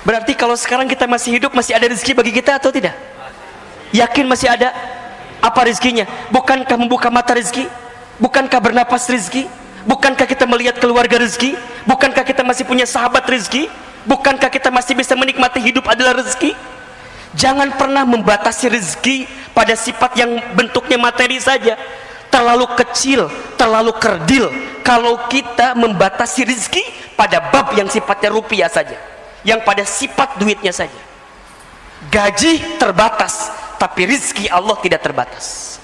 Berarti kalau sekarang kita masih hidup, masih ada rezeki bagi kita atau tidak? Yakin masih ada? Apa rezekinya? Bukankah membuka mata rezeki? Bukankah bernapas rezeki? Bukankah kita melihat keluarga rezeki? Bukankah kita masih punya sahabat rezeki? Bukankah kita masih bisa menikmati hidup adalah rezeki? Jangan pernah membatasi rezeki pada sifat yang bentuknya materi saja. Terlalu kecil, terlalu kerdil kalau kita membatasi rezeki pada bab yang sifatnya rupiah saja, yang pada sifat duitnya saja. Gaji terbatas, tapi rezeki Allah tidak terbatas.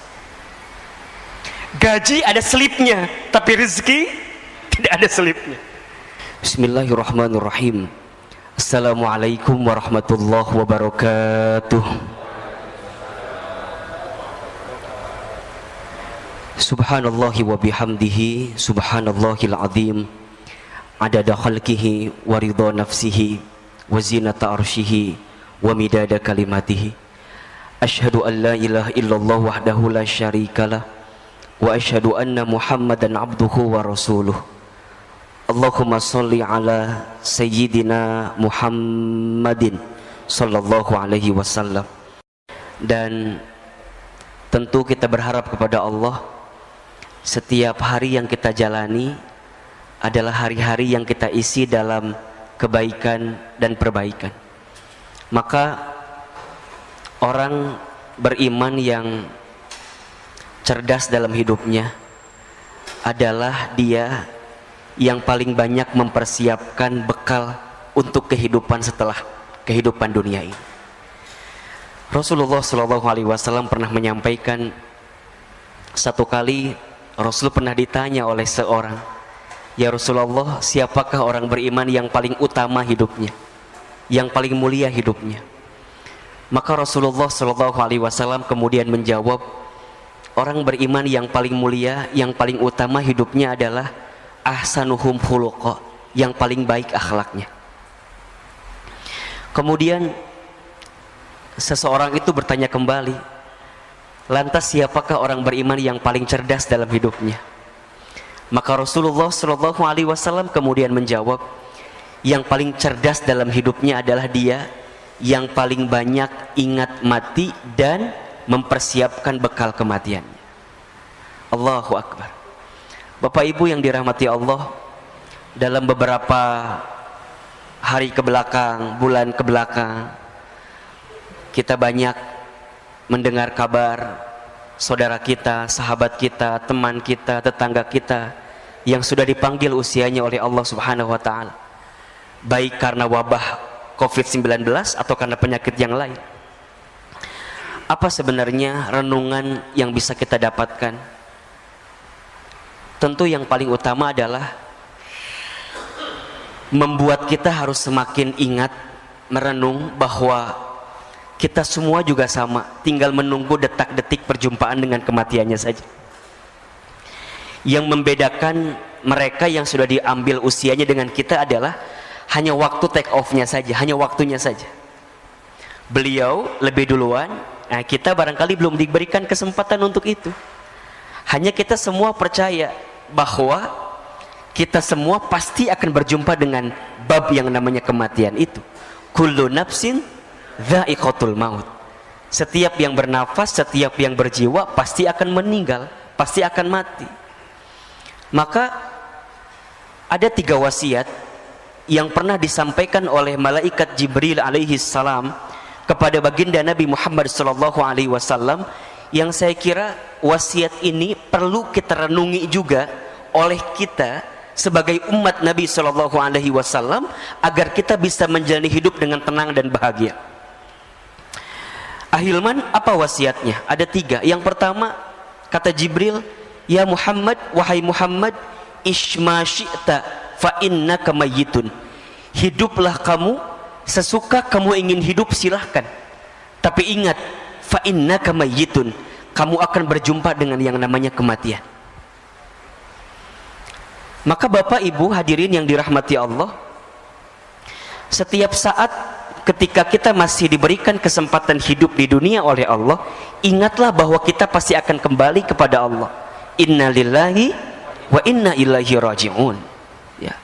Gaji ada selipnya, tapi rezeki tidak ada selipnya. Bismillahirrahmanirrahim. Assalamualaikum warahmatullahi wabarakatuh. Subhanallahi wa bihamdihi, subhanallahil azim, adada khalqihi wa ridha nafsihi wa zinata arshihi wa midada kalimatihi. Asyhadu an la ilaha illallah wahdahu la syarikalah wa asyhadu anna Muhammadan abduhu wa rasuluh. Allahumma sholli ala sayyidina Muhammadin sallallahu alaihi wasallam. Dan tentu kita berharap kepada Allah, setiap hari yang kita jalani adalah hari-hari yang kita isi dalam kebaikan dan perbaikan. Maka orang beriman yang cerdas dalam hidupnya adalah dia yang paling banyak mempersiapkan bekal untuk kehidupan setelah kehidupan dunia ini. Rasulullah SAW pernah menyampaikan, satu kali Rasul pernah ditanya oleh seorang, "Ya Rasulullah, siapakah orang beriman yang paling utama hidupnya, yang paling mulia hidupnya?" Maka Rasulullah SAW kemudian menjawab, orang beriman yang paling mulia, yang paling utama hidupnya adalah ahsanuhum khuluqa, yang paling baik akhlaknya. Kemudian seseorang itu bertanya kembali, lantas siapakah orang beriman yang paling cerdas dalam hidupnya? Maka Rasulullah SAW kemudian menjawab, yang paling cerdas dalam hidupnya adalah dia yang paling banyak ingat mati dan mempersiapkan bekal kematiannya. Allahu Akbar. Bapak Ibu yang dirahmati Allah, dalam beberapa hari kebelakang, bulan kebelakang, kita banyak mendengar kabar saudara kita, sahabat kita, teman kita, tetangga kita yang sudah dipanggil usianya oleh Allah Subhanahu wa taala, baik karena wabah COVID-19 atau karena penyakit yang lain. Apa sebenarnya renungan yang bisa kita dapatkan? Tentu yang paling utama adalah membuat kita harus semakin ingat, merenung bahwa kita semua juga sama, tinggal menunggu detak-detik perjumpaan dengan kematiannya saja. Yang membedakan mereka yang sudah diambil usianya dengan kita adalah hanya waktu take off-nya saja, hanya waktunya saja. Beliau lebih duluan, nah kita barangkali belum diberikan kesempatan untuk itu. Hanya kita semua percaya bahwa kita semua pasti akan berjumpa dengan bab yang namanya kematian itu. Kullu nafsin dha'iqatul maut. Setiap yang bernafas, setiap yang berjiwa pasti akan meninggal, pasti akan mati. Maka ada 3 wasiat yang pernah disampaikan oleh malaikat Jibril alaihi salam kepada baginda Nabi Muhammad sallallahu alaihi wasallam, yang saya kira wasiat ini perlu kita renungi juga oleh kita sebagai umat Nabi sallallahu alaihi wasallam agar kita bisa menjalani hidup dengan tenang dan bahagia. Ahilman, apa wasiatnya? Ada 3. Yang pertama, kata Jibril, "Ya Muhammad, wahai Muhammad, ishma syi'ta fa innaka mayyitun." Hiduplah kamu sesuka kamu ingin hidup, silahkan. Tapi ingat, fa innaka mayyitun, kamu akan berjumpa dengan yang namanya kematian. Maka Bapak Ibu hadirin yang dirahmati Allah, setiap saat ketika kita masih diberikan kesempatan hidup di dunia oleh Allah, ingatlah bahwa kita pasti akan kembali kepada Allah. Inna lillahi wa inna ilaihi raji'un. Ya.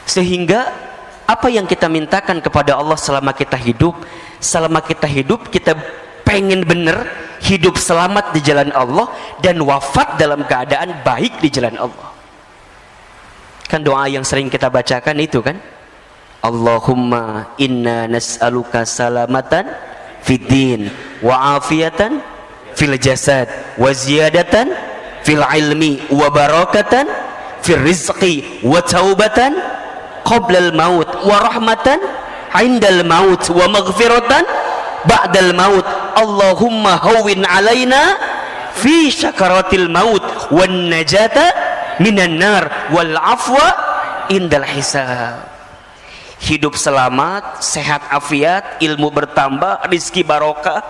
Sehingga Apa yang kita mintakan kepada Allah selama kita hidup? Selama kita hidup, kita pengen bener hidup selamat di jalan Allah dan wafat dalam keadaan baik di jalan Allah. Kan doa yang sering kita bacakan itu kan, Allahumma inna nas'aluka salamatan fid din wa afiyatan fil jasad wa ziyadatan fil ilmi wa barakatan fil rizqi wa taubatan qabla al maut wa rahmatan indal maut wa maghfiratan ba'dal maut. Allahumma hawwin alaina fi syakaratil maut wan najata minan nar wal afwa indal hisab. Hidup selamat, sehat afiat, ilmu bertambah, rizki barokah,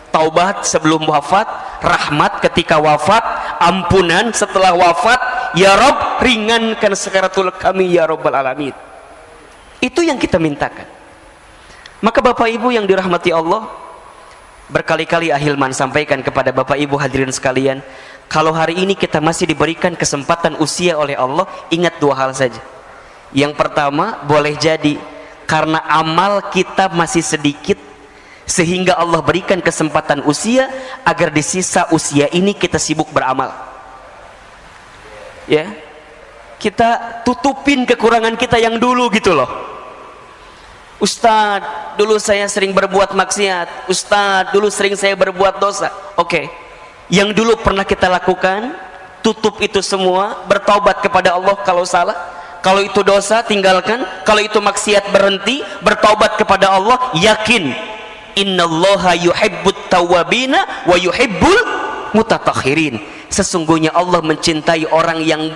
taubat sebelum wafat, rahmat ketika wafat, ampunan setelah wafat. Ya Rabb, ringankan sakaratul kami ya Rabbal alamin. Itu yang kita mintakan. Maka Bapak Ibu yang dirahmati Allah, berkali-kali Ahilman sampaikan kepada Bapak Ibu hadirin sekalian, kalau hari ini kita masih diberikan kesempatan usia oleh Allah, ingat dua hal saja. Yang pertama, boleh jadi karena amal kita masih sedikit, sehingga Allah berikan kesempatan usia agar di sisa usia ini kita sibuk beramal. Ya, kita tutupin kekurangan kita yang dulu gitu loh. Ustadz, dulu saya sering berbuat maksiat. Ustadz, dulu sering saya berbuat dosa. Oke, yang dulu pernah kita lakukan, tutup itu semua, bertaubat kepada Allah kalau salah. Kalau itu dosa, tinggalkan. Kalau itu maksiat, berhenti, bertaubat kepada Allah. Yakin, innallaha yuhibbut tawwabina wa yuhibbul mutatahhirin. Sesungguhnya Allah mencintai orang yang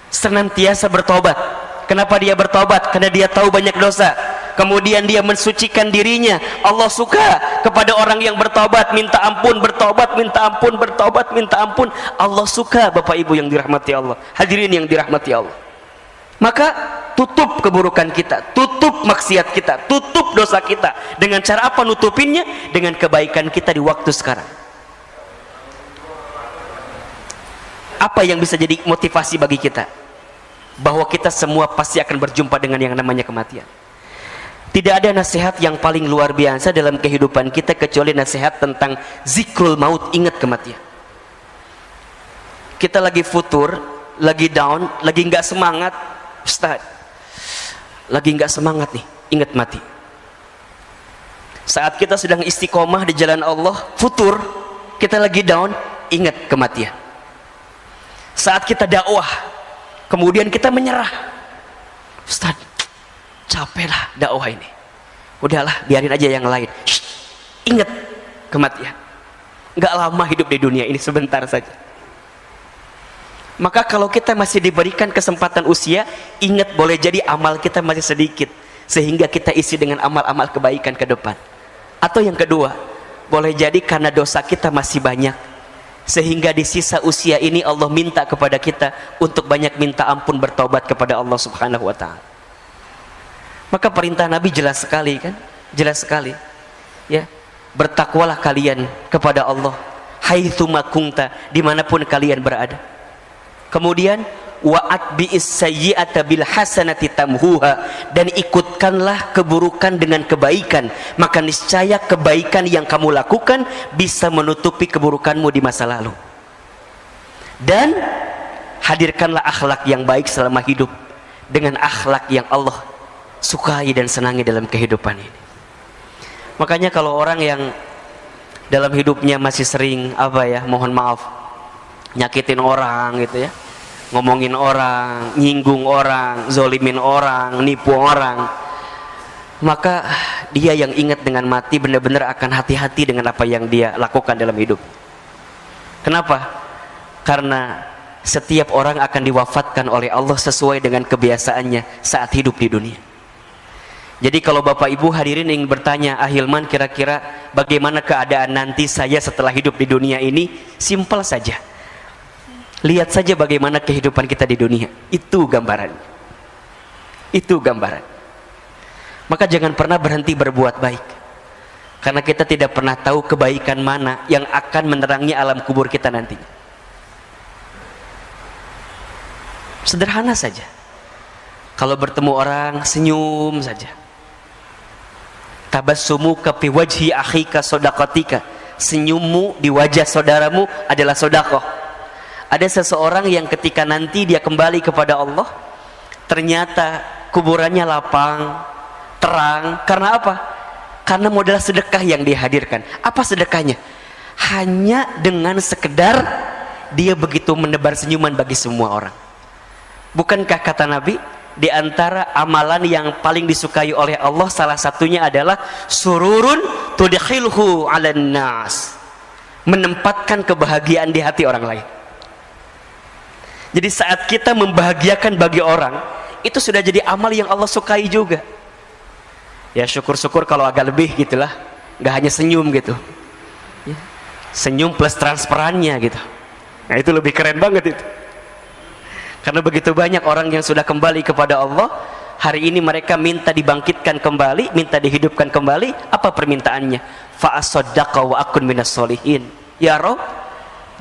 senantiasa bertobat. Kenapa dia bertobat? Karena dia tahu banyak dosa, kemudian dia mensucikan dirinya. Allah suka kepada orang yang bertobat, minta ampun, bertobat, minta ampun, bertobat, minta ampun. Allah suka, Bapak Ibu yang dirahmati Allah, hadirin yang dirahmati Allah. Maka tutup keburukan kita, tutup maksiat kita, tutup dosa kita. Dengan cara apa nutupinnya? Dengan kebaikan kita di waktu sekarang. Apa yang bisa jadi motivasi bagi kita? Bahwa kita semua pasti akan berjumpa dengan yang namanya kematian. Tidak ada nasihat yang paling luar biasa dalam kehidupan kita kecuali nasihat tentang zikrul maut, ingat kematian. Kita lagi futur, lagi down, lagi nggak semangat, Ustaz, lagi nggak semangat nih, ingat mati. Saat kita sedang istiqomah di jalan Allah, futur, kita lagi down, ingat kematian. Saat kita dakwah, kemudian kita menyerah, Ustaz, capek lah dakwah ini, udahlah biarin aja yang lain. Shh, ingat kematian. Nggak lama hidup di dunia ini, sebentar saja. Maka kalau kita masih diberikan kesempatan usia, ingat boleh jadi amal kita masih sedikit, sehingga kita isi dengan amal-amal kebaikan ke depan. Atau yang kedua, boleh jadi karena dosa kita masih banyak, sehingga di sisa usia ini Allah minta kepada kita untuk banyak minta ampun, bertobat kepada Allah Subhanahu wa ta'ala. Maka perintah Nabi jelas sekali kan? Jelas sekali. Ya, bertakwalah kalian kepada Allah haitsuma kunta, dimanapun kalian berada. Kemudian wa'at bi'is sayyi'ata bil hasanati tamhuha, dan ikutkanlah keburukan dengan kebaikan, maka niscaya kebaikan yang kamu lakukan bisa menutupi keburukanmu di masa lalu. Dan hadirkanlah akhlak yang baik selama hidup dengan akhlak yang Allah sukai dan senangi dalam kehidupan ini. Makanya kalau orang yang dalam hidupnya masih sering mohon maaf, nyakitin orang gitu ya, ngomongin orang, nyinggung orang, zolimin orang, nipu orang, maka dia yang ingat dengan mati benar-benar akan hati-hati dengan apa yang dia lakukan dalam hidup. Kenapa? Karena setiap orang akan diwafatkan oleh Allah sesuai dengan kebiasaannya saat hidup di dunia. Jadi kalau Bapak Ibu hadirin ingin bertanya, Ahilman kira-kira bagaimana keadaan nanti saya setelah hidup di dunia ini? Simpel saja, lihat saja bagaimana kehidupan kita di dunia. Itu gambaran. Itu gambaran. Maka jangan pernah berhenti berbuat baik, karena kita tidak pernah tahu kebaikan mana yang akan menerangi alam kubur kita nantinya. Sederhana saja. Kalau bertemu orang senyum saja. Tabassumuka fi wajhi akhika shadaqatika. Senyummu di wajah saudaramu adalah sedekah. Ada seseorang yang ketika nanti dia kembali kepada Allah, ternyata kuburannya lapang, terang. Karena apa? Karena modal sedekah yang dihadirkan. Apa sedekahnya? Hanya dengan sekedar dia begitu menebar senyuman bagi semua orang. Bukankah kata Nabi, di antara amalan yang paling disukai oleh Allah salah satunya adalah sururun tudkhilhu 'alan nas, menempatkan kebahagiaan di hati orang lain. Jadi saat kita membahagiakan bagi orang, itu sudah jadi amal yang Allah sukai juga. Ya syukur-syukur kalau agak lebih gitulah, nggak hanya senyum gitu ya. Senyum plus transparannya gitu. Nah itu lebih keren banget itu. Karena begitu banyak orang yang sudah kembali kepada Allah, hari ini mereka minta dibangkitkan kembali, minta dihidupkan kembali. Apa permintaannya? Fa'asaddaqa wa akun minas solihin. Ya Rabb,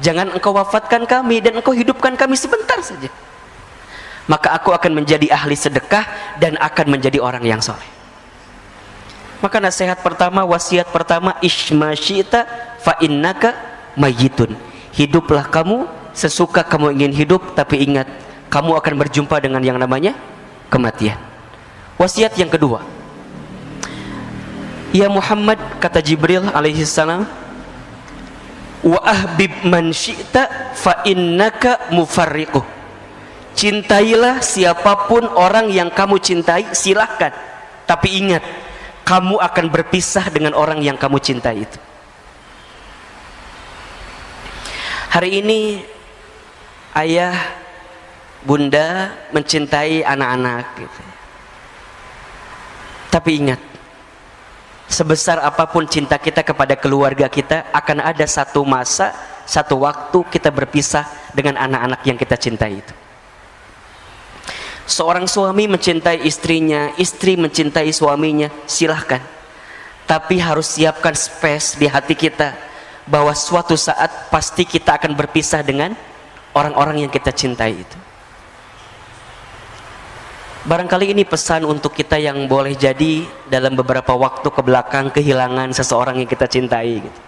jangan engkau wafatkan kami dan engkau hidupkan kami sebentar saja, maka aku akan menjadi ahli sedekah dan akan menjadi orang yang soleh. Maka nasihat pertama, wasiat pertama, ishma syi'ta fa innaka mayyitun. Hiduplah kamu sesuka kamu ingin hidup, tapi ingat kamu akan berjumpa dengan yang namanya kematian. Wasiat yang kedua, ya Muhammad, kata Jibril alaihi salam, wa ahbib man syi'ta fa innaka mufarriquh. Cintailah siapapun orang yang kamu cintai, silahkan, tapi ingat kamu akan berpisah dengan orang yang kamu cintai itu. Hari ini ayah bunda mencintai anak-anak gitu. Tapi ingat, sebesar apapun cinta kita kepada keluarga kita, akan ada satu masa, satu waktu kita berpisah dengan anak-anak yang kita cintai itu. Seorang suami mencintai istrinya, istri mencintai suaminya, silahkan. Tapi harus siapkan space di hati kita bahwa suatu saat pasti kita akan berpisah dengan orang-orang yang kita cintai itu. Barangkali ini pesan untuk kita yang boleh jadi dalam beberapa waktu ke belakang kehilangan seseorang yang kita cintai gitu.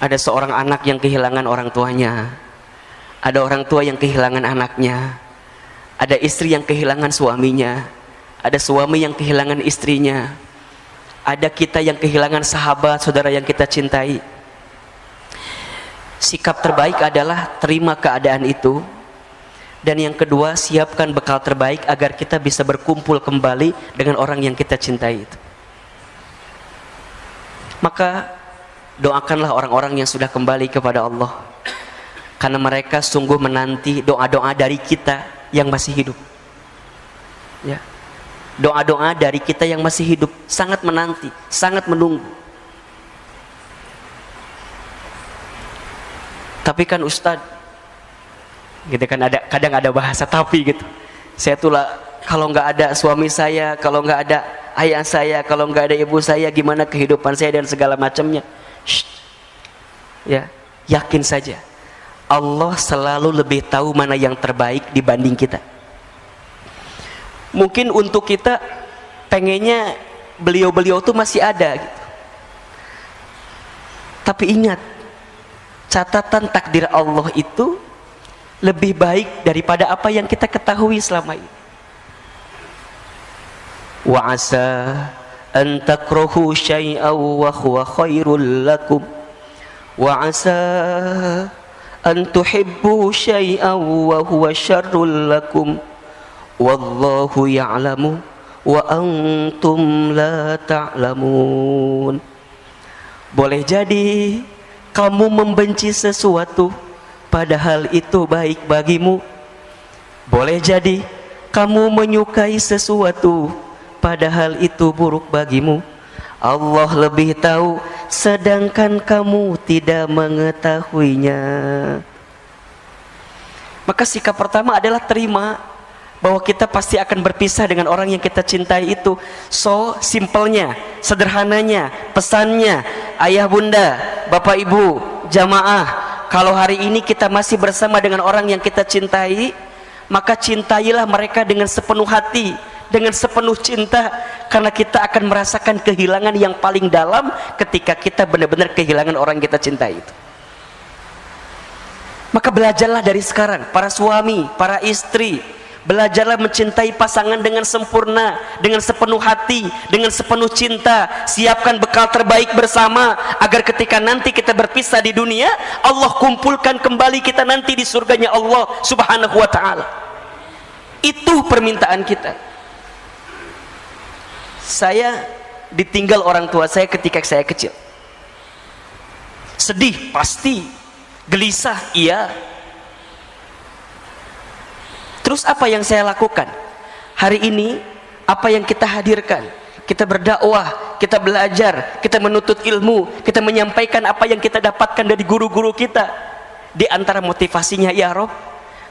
Ada seorang anak yang kehilangan orang tuanya, ada orang tua yang kehilangan anaknya, ada istri yang kehilangan suaminya, ada suami yang kehilangan istrinya, ada kita yang kehilangan sahabat, saudara yang kita cintai. Sikap terbaik adalah terima keadaan itu. Dan yang kedua, siapkan bekal terbaik agar kita bisa berkumpul kembali dengan orang yang kita cintai itu. Maka doakanlah orang-orang yang sudah kembali kepada Allah, karena mereka sungguh menanti doa-doa dari kita yang masih hidup ya. Doa-doa dari kita yang masih hidup sangat menanti, sangat menunggu. Tapi kan Ustadz, gitu kan, kadang ada bahasa tapi gitu. Saya tuh lah, kalau nggak ada suami saya, kalau nggak ada ayah saya, kalau nggak ada ibu saya, gimana kehidupan saya dan segala macamnya. Ya, yakin saja Allah selalu lebih tahu mana yang terbaik dibanding kita. Mungkin untuk kita pengennya beliau-beliau tuh masih ada gitu. Tapi ingat, catatan takdir Allah itu lebih baik daripada apa yang kita ketahui selama ini. Wa asa an takrahu syai'an wa huwa khairul lakum wa asa an tuhibbu syai'an wa huwa syarrul lakum wallahu ya'lamu wa antum la ta'lamun. Boleh jadi kamu membenci sesuatu padahal itu baik bagimu. Boleh jadi kamu menyukai sesuatu padahal itu buruk bagimu. Allah lebih tahu sedangkan kamu tidak mengetahuinya. Maka sikap pertama adalah terima bahwa kita pasti akan berpisah dengan orang yang kita cintai itu. So simpelnya, sederhananya, pesannya, ayah bunda, bapak ibu, jamaah, kalau hari ini kita masih bersama dengan orang yang kita cintai, maka cintailah mereka dengan sepenuh hati, dengan sepenuh cinta, karena kita akan merasakan kehilangan yang paling dalam ketika kita benar-benar kehilangan orang yang kita cintai itu. Maka belajarlah dari sekarang, para suami, para istri, belajarlah mencintai pasangan dengan sempurna, dengan sepenuh hati, dengan sepenuh cinta. Siapkan bekal terbaik bersama, agar ketika nanti kita berpisah di dunia, Allah kumpulkan kembali kita nanti di surganya Allah subhanahu wa ta'ala. Itu permintaan kita. Saya ditinggal orang tua saya ketika saya kecil. Sedih pasti, gelisah iya. Terus apa yang saya lakukan? Hari ini apa yang kita hadirkan? Kita berdakwah, kita belajar, kita menuntut ilmu, kita menyampaikan apa yang kita dapatkan dari guru-guru kita. Di antara motivasinya, ya Rob,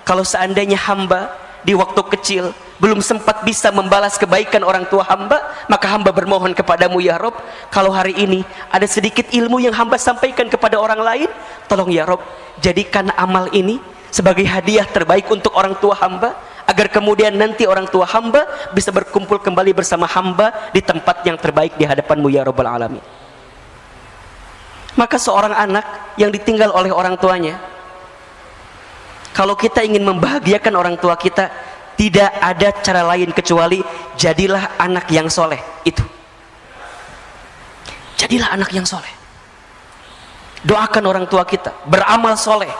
kalau seandainya hamba di waktu kecil belum sempat bisa membalas kebaikan orang tua hamba, maka hamba bermohon kepadamu ya Rob, kalau hari ini ada sedikit ilmu yang hamba sampaikan kepada orang lain, tolong ya Rob, jadikan amal ini sebagai hadiah terbaik untuk orang tua hamba, agar kemudian nanti orang tua hamba bisa berkumpul kembali bersama hamba di tempat yang terbaik di hadapanmu ya Rabbal Alamin. Maka seorang anak yang ditinggal oleh orang tuanya, kalau kita ingin membahagiakan orang tua kita, tidak ada cara lain kecuali jadilah anak yang soleh. Itu, jadilah anak yang soleh. Doakan orang tua kita, beramal soleh,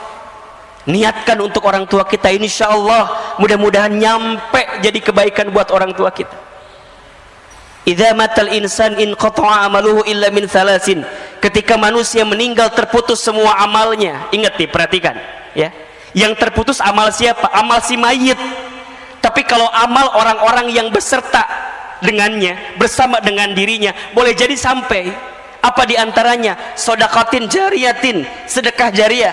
niatkan untuk orang tua kita, insya Allah mudah-mudahan nyampe jadi kebaikan buat orang tua kita. Idza matal insan in qata'a amaluhu illa min thalasin. Ketika manusia meninggal terputus semua amalnya. Ingat nih, perhatikan ya. Yang terputus amal siapa? Amal si mayit. Tapi kalau amal orang-orang yang beserta dengannya, bersama dengan dirinya, boleh jadi sampai. Apa diantaranya? Sodaqatin jariyatin, sedekah jariah.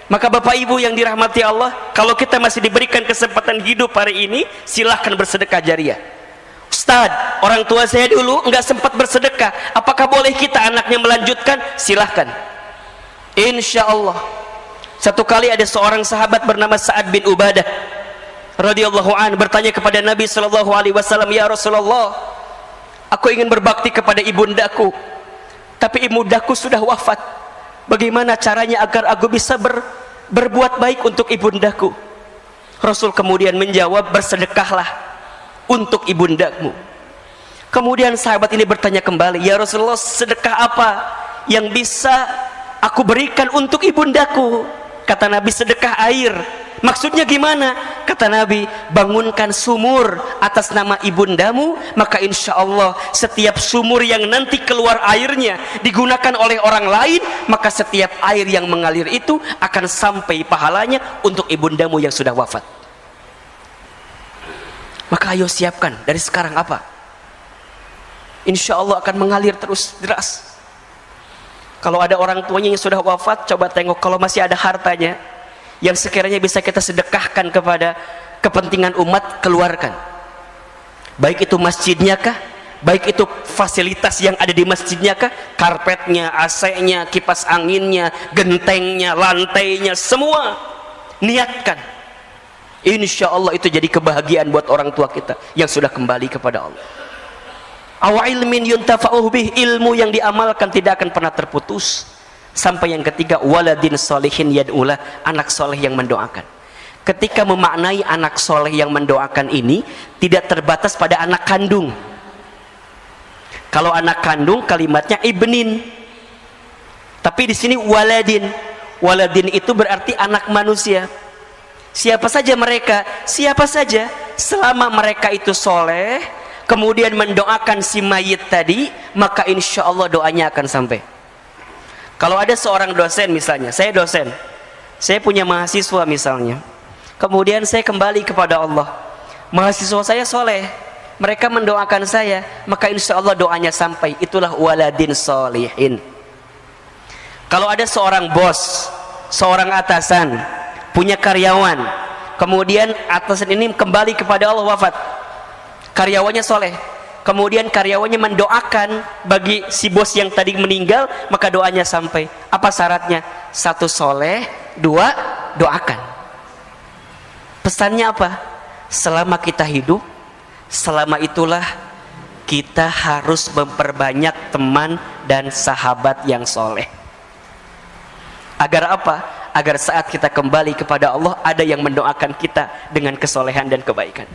Maka Bapak Ibu yang dirahmati Allah, kalau kita masih diberikan kesempatan hidup hari ini, silahkan bersedekah jariah. Ustaz, orang tua saya dulu enggak sempat bersedekah, apakah boleh kita anaknya melanjutkan? Silahkan, insya Allah. Satu kali ada seorang sahabat bernama Sa'ad bin Ubadah radhiyallahu an bertanya kepada Nabi sallallahu alaihi wasallam, ya Rasulullah, aku ingin berbakti kepada ibundaku, tapi ibundaku sudah wafat. Bagaimana caranya agar aku bisa berbuat baik untuk ibundaku? Rasul kemudian menjawab, bersedekahlah untuk ibundamu. Kemudian sahabat ini bertanya kembali, ya Rasulullah, sedekah apa yang bisa aku berikan untuk ibundaku? Kata Nabi, sedekah air. Maksudnya gimana? Kata Nabi, bangunkan sumur atas nama ibundamu, maka insya Allah setiap sumur yang nanti keluar airnya digunakan oleh orang lain, maka setiap air yang mengalir itu akan sampai pahalanya untuk ibundamu yang sudah wafat. Maka ayo siapkan dari sekarang apa? Insya Allah akan mengalir terus deras. Kalau ada orang tuanya yang sudah wafat, coba tengok, kalau masih ada hartanya yang sekiranya bisa kita sedekahkan kepada kepentingan umat, keluarkan. Baik itu masjidnya kah, baik itu fasilitas yang ada di masjidnya kah, karpetnya, AC-nya, kipas anginnya, gentengnya, lantainya, semua niatkan. Insya Allah itu jadi kebahagiaan buat orang tua kita yang sudah kembali kepada Allah. Aw ilmin yuntafa'uh bih, ilmu yang diamalkan tidak akan pernah terputus. Sampai yang ketiga, waladin solihin yad'ulah, anak soleh yang mendoakan. Ketika memaknai anak soleh yang mendoakan ini, tidak terbatas pada anak kandung. Kalau anak kandung kalimatnya ibnin, tapi di sini waladin. Waladin itu berarti anak manusia. Siapa saja mereka? Siapa saja, selama mereka itu soleh, kemudian mendoakan si mayit tadi, maka insya Allah doanya akan sampai. Kalau ada seorang dosen, misalnya saya dosen, saya punya mahasiswa misalnya, kemudian saya kembali kepada Allah, mahasiswa saya soleh, mereka mendoakan saya, maka insya Allah doanya sampai. Itulah waladin solihin. Kalau ada seorang bos, seorang atasan, punya karyawan, kemudian atasan ini kembali kepada Allah, wafat, karyawannya soleh, kemudian karyawannya mendoakan bagi si bos yang tadi meninggal, maka doanya sampai. Apa syaratnya? Satu, soleh; dua, doakan. Pesannya apa? Selama kita hidup, selama itulah kita harus memperbanyak teman dan sahabat yang soleh. Agar apa? Agar saat kita kembali kepada Allah, ada yang mendoakan kita dengan kesolehan dan kebaikan.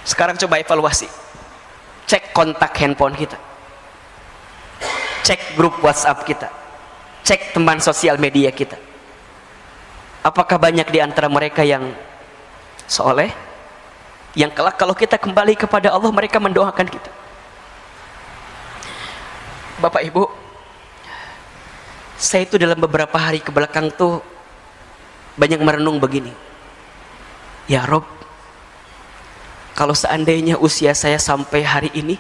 Sekarang coba evaluasi. Cek kontak handphone kita, cek grup WhatsApp kita, cek teman sosial media kita. Apakah banyak di antara mereka yang soleh, yang kelak kalau kita kembali kepada Allah mereka mendoakan kita? Bapak Ibu, saya itu dalam beberapa hari kebelakang tuh banyak merenung begini. Ya Rob, kalau seandainya usia saya sampai hari ini,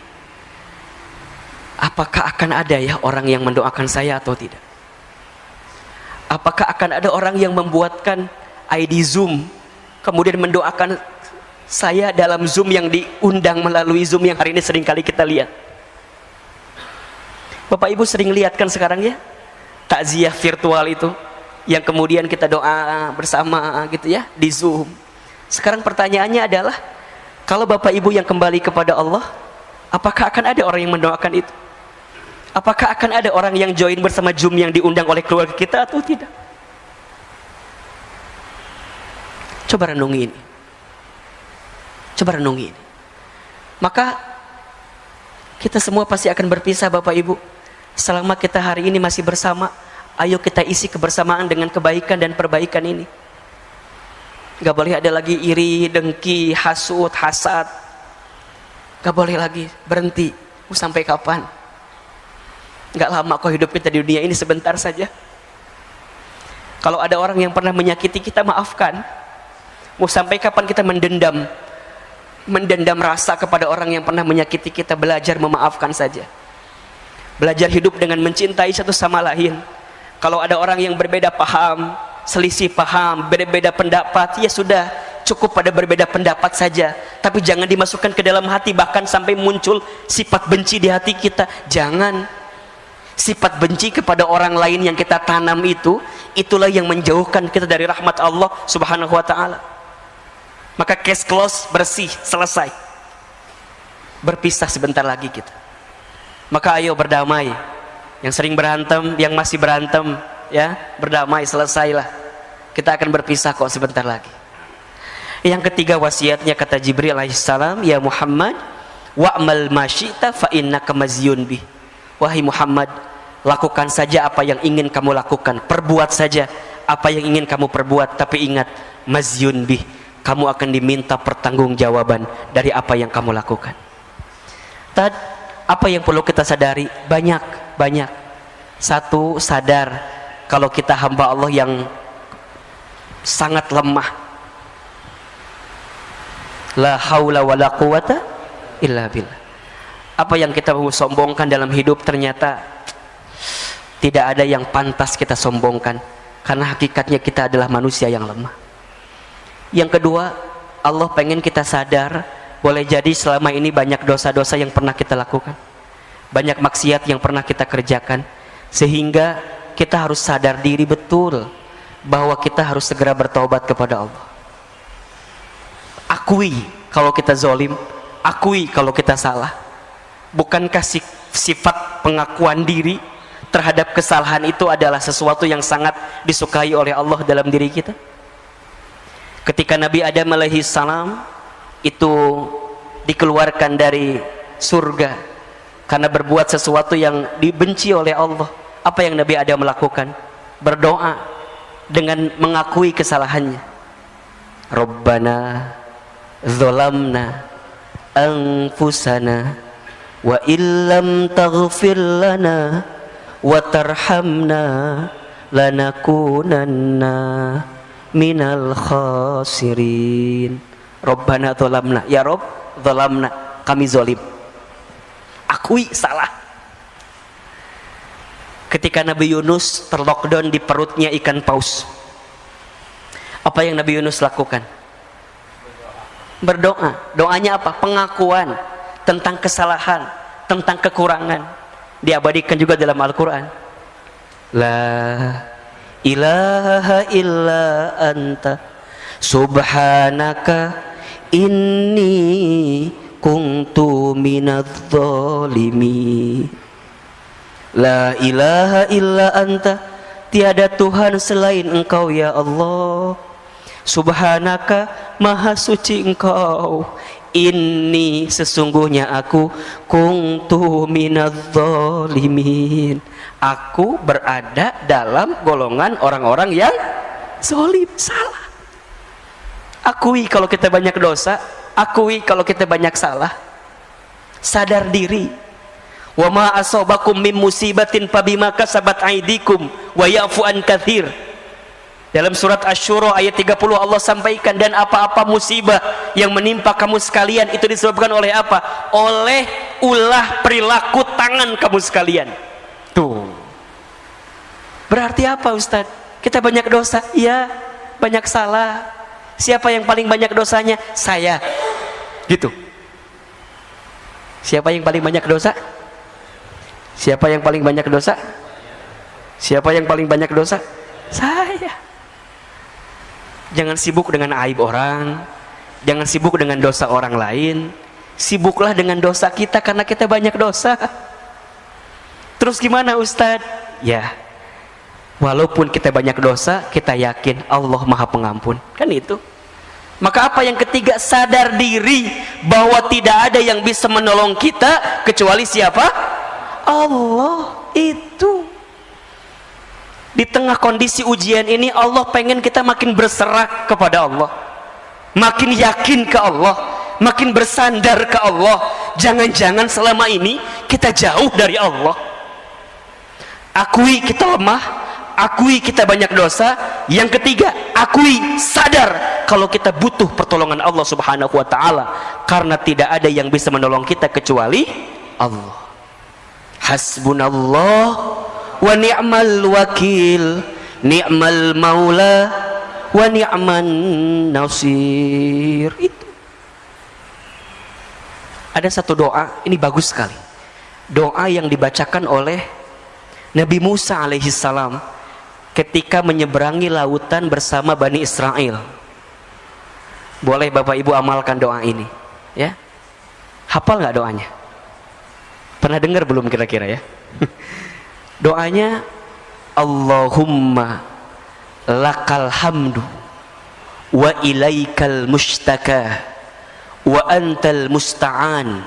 apakah akan ada ya orang yang mendoakan saya atau tidak? Apakah akan ada orang yang membuatkan ID Zoom kemudian mendoakan saya dalam Zoom yang diundang melalui Zoom yang hari ini sering kali kita lihat? Bapak Ibu sering lihat kan sekarang ya, takziah virtual itu yang kemudian kita doa bersama gitu ya di Zoom. Sekarang pertanyaannya adalah, kalau Bapak Ibu yang kembali kepada Allah, apakah akan ada orang yang mendoakan itu? Apakah akan ada orang yang join bersama Zoom yang diundang oleh keluarga kita atau tidak? Coba renungi ini. Coba renungi ini. Maka kita semua pasti akan berpisah Bapak Ibu. Selama kita hari ini masih bersama, ayo kita isi kebersamaan dengan kebaikan dan perbaikan ini. Gak boleh ada lagi iri, dengki, hasud, hasad. Gak boleh lagi, berhenti. Mau sampai kapan? Gak lama kok hidup kita di dunia ini, sebentar saja. Kalau ada orang yang pernah menyakiti kita, maafkan. Mau sampai kapan kita mendendam rasa kepada orang yang pernah menyakiti kita? Belajar memaafkan saja. Belajar hidup dengan mencintai satu sama lain. Kalau ada orang yang berbeda paham, selisih paham, berbeda pendapat, ya sudah, cukup pada berbeda pendapat saja. Tapi jangan dimasukkan ke dalam hati, bahkan sampai muncul sifat benci di hati kita. Jangan. Sifat benci kepada orang lain yang kita tanam itu, itulah yang menjauhkan kita dari rahmat Allah Subhanahu wa ta'ala. Maka case close, bersih, selesai. Berpisah sebentar lagi kita. Maka ayo berdamai. Yang sering berantem, yang masih berantem, ya, berdamai, selesailah. Kita akan berpisah kok sebentar lagi. Yang ketiga wasiatnya, kata Jibril alaihissalam, ya Muhammad, wa'mal ma syi'ta fa innaka mazyun bih. Wahai Muhammad, lakukan saja apa yang ingin kamu lakukan, perbuat saja apa yang ingin kamu perbuat, tapi ingat, mazyun bih, kamu akan diminta pertanggungjawaban dari apa yang kamu lakukan. Apa yang perlu kita sadari? Banyak. Satu, sadar kalau kita hamba Allah yang sangat lemah. La haula wa la quwata illa billah. Apa yang kita sombongkan dalam hidup ternyata tidak ada yang pantas kita sombongkan, karena hakikatnya kita adalah manusia yang lemah. Yang kedua, Allah pengen kita sadar, boleh jadi selama ini banyak dosa-dosa yang pernah kita lakukan, banyak maksiat yang pernah kita kerjakan, sehingga kita harus sadar diri betul bahwa kita harus segera bertaubat kepada Allah. Akui kalau kita zalim, akui kalau kita salah. Bukankah sifat pengakuan diri terhadap kesalahan itu adalah sesuatu yang sangat disukai oleh Allah dalam diri kita? Ketika Nabi Adam alaihissalam itu dikeluarkan dari surga karena berbuat sesuatu yang dibenci oleh Allah, apa yang Nabi Adam melakukan? Berdoa dengan mengakui kesalahannya. Rabbana dzalamna anfusana wa illam taghfir lana wa tarhamna lanakunanna minal khasirin. Rabbana dzalamna, ya Rabb, dzalamna, kami zalim. Akui salah. Ketika Nabi Yunus terlockdown di perutnya ikan paus, apa yang Nabi Yunus lakukan? Berdoa. Doanya apa? Pengakuan tentang kesalahan, tentang kekurangan. Diabadikan juga dalam Al-Quran. La ilaha illa anta Subhanaka inni kuntu minadz zalimin. La ilaha illa anta, tiada Tuhan selain Engkau ya Allah. Subhanaka, maha suci Engkau. Inni, sesungguhnya aku, kuntu minadz zalimin, aku berada dalam golongan orang-orang yang zalim, salah. Akui kalau kita banyak dosa, akui kalau kita banyak salah, sadar diri. Wa ma asabakum min musibatin fabima kasabat aydikum wa ya'fu an katsir. Dalam surat Asy-Syura ayat 30 Allah sampaikan, dan apa-apa musibah yang menimpa kamu sekalian itu disebabkan oleh apa? Oleh ulah perilaku tangan kamu sekalian. Tuh. Berarti apa Ustaz? Kita banyak dosa? Iya, banyak salah. Siapa yang paling banyak dosanya? Saya. Gitu. Siapa yang paling banyak dosa? Siapa yang paling banyak dosa? Siapa yang paling banyak dosa? Saya. Jangan sibuk dengan aib orang, jangan sibuk dengan dosa orang lain. Sibuklah dengan dosa kita, karena kita banyak dosa. Terus gimana Ustadz? Ya, walaupun kita banyak dosa, kita yakin Allah Maha Pengampun. Kan itu. Maka apa yang ketiga? Sadar diri bahwa tidak ada yang bisa menolong kita kecuali siapa? Allah. Itu. Di tengah kondisi ujian ini, Allah pengen kita makin berserah kepada Allah, makin yakin ke Allah, makin bersandar ke Allah. Jangan-jangan selama ini kita jauh dari Allah. Akui kita lemah, akui kita banyak dosa. Yang ketiga, akui, sadar kalau kita butuh pertolongan Allah Subhanahu wa ta'ala, karena tidak ada yang bisa menolong kita kecuali Allah. Hasbunallah wa ni'mal wakil, ni'mal maula wa ni'man nasir. Itu ada satu doa, ini bagus sekali, doa yang dibacakan oleh Nabi Musa alaihissalam ketika menyeberangi lautan bersama Bani Israel. Boleh Bapak Ibu amalkan doa ini ya. Hafal nggak doanya? Pernah dengar belum kira-kira ya? Doanya, Allahumma lakal hamdu wa ilaikal mustaka wa antal musta'an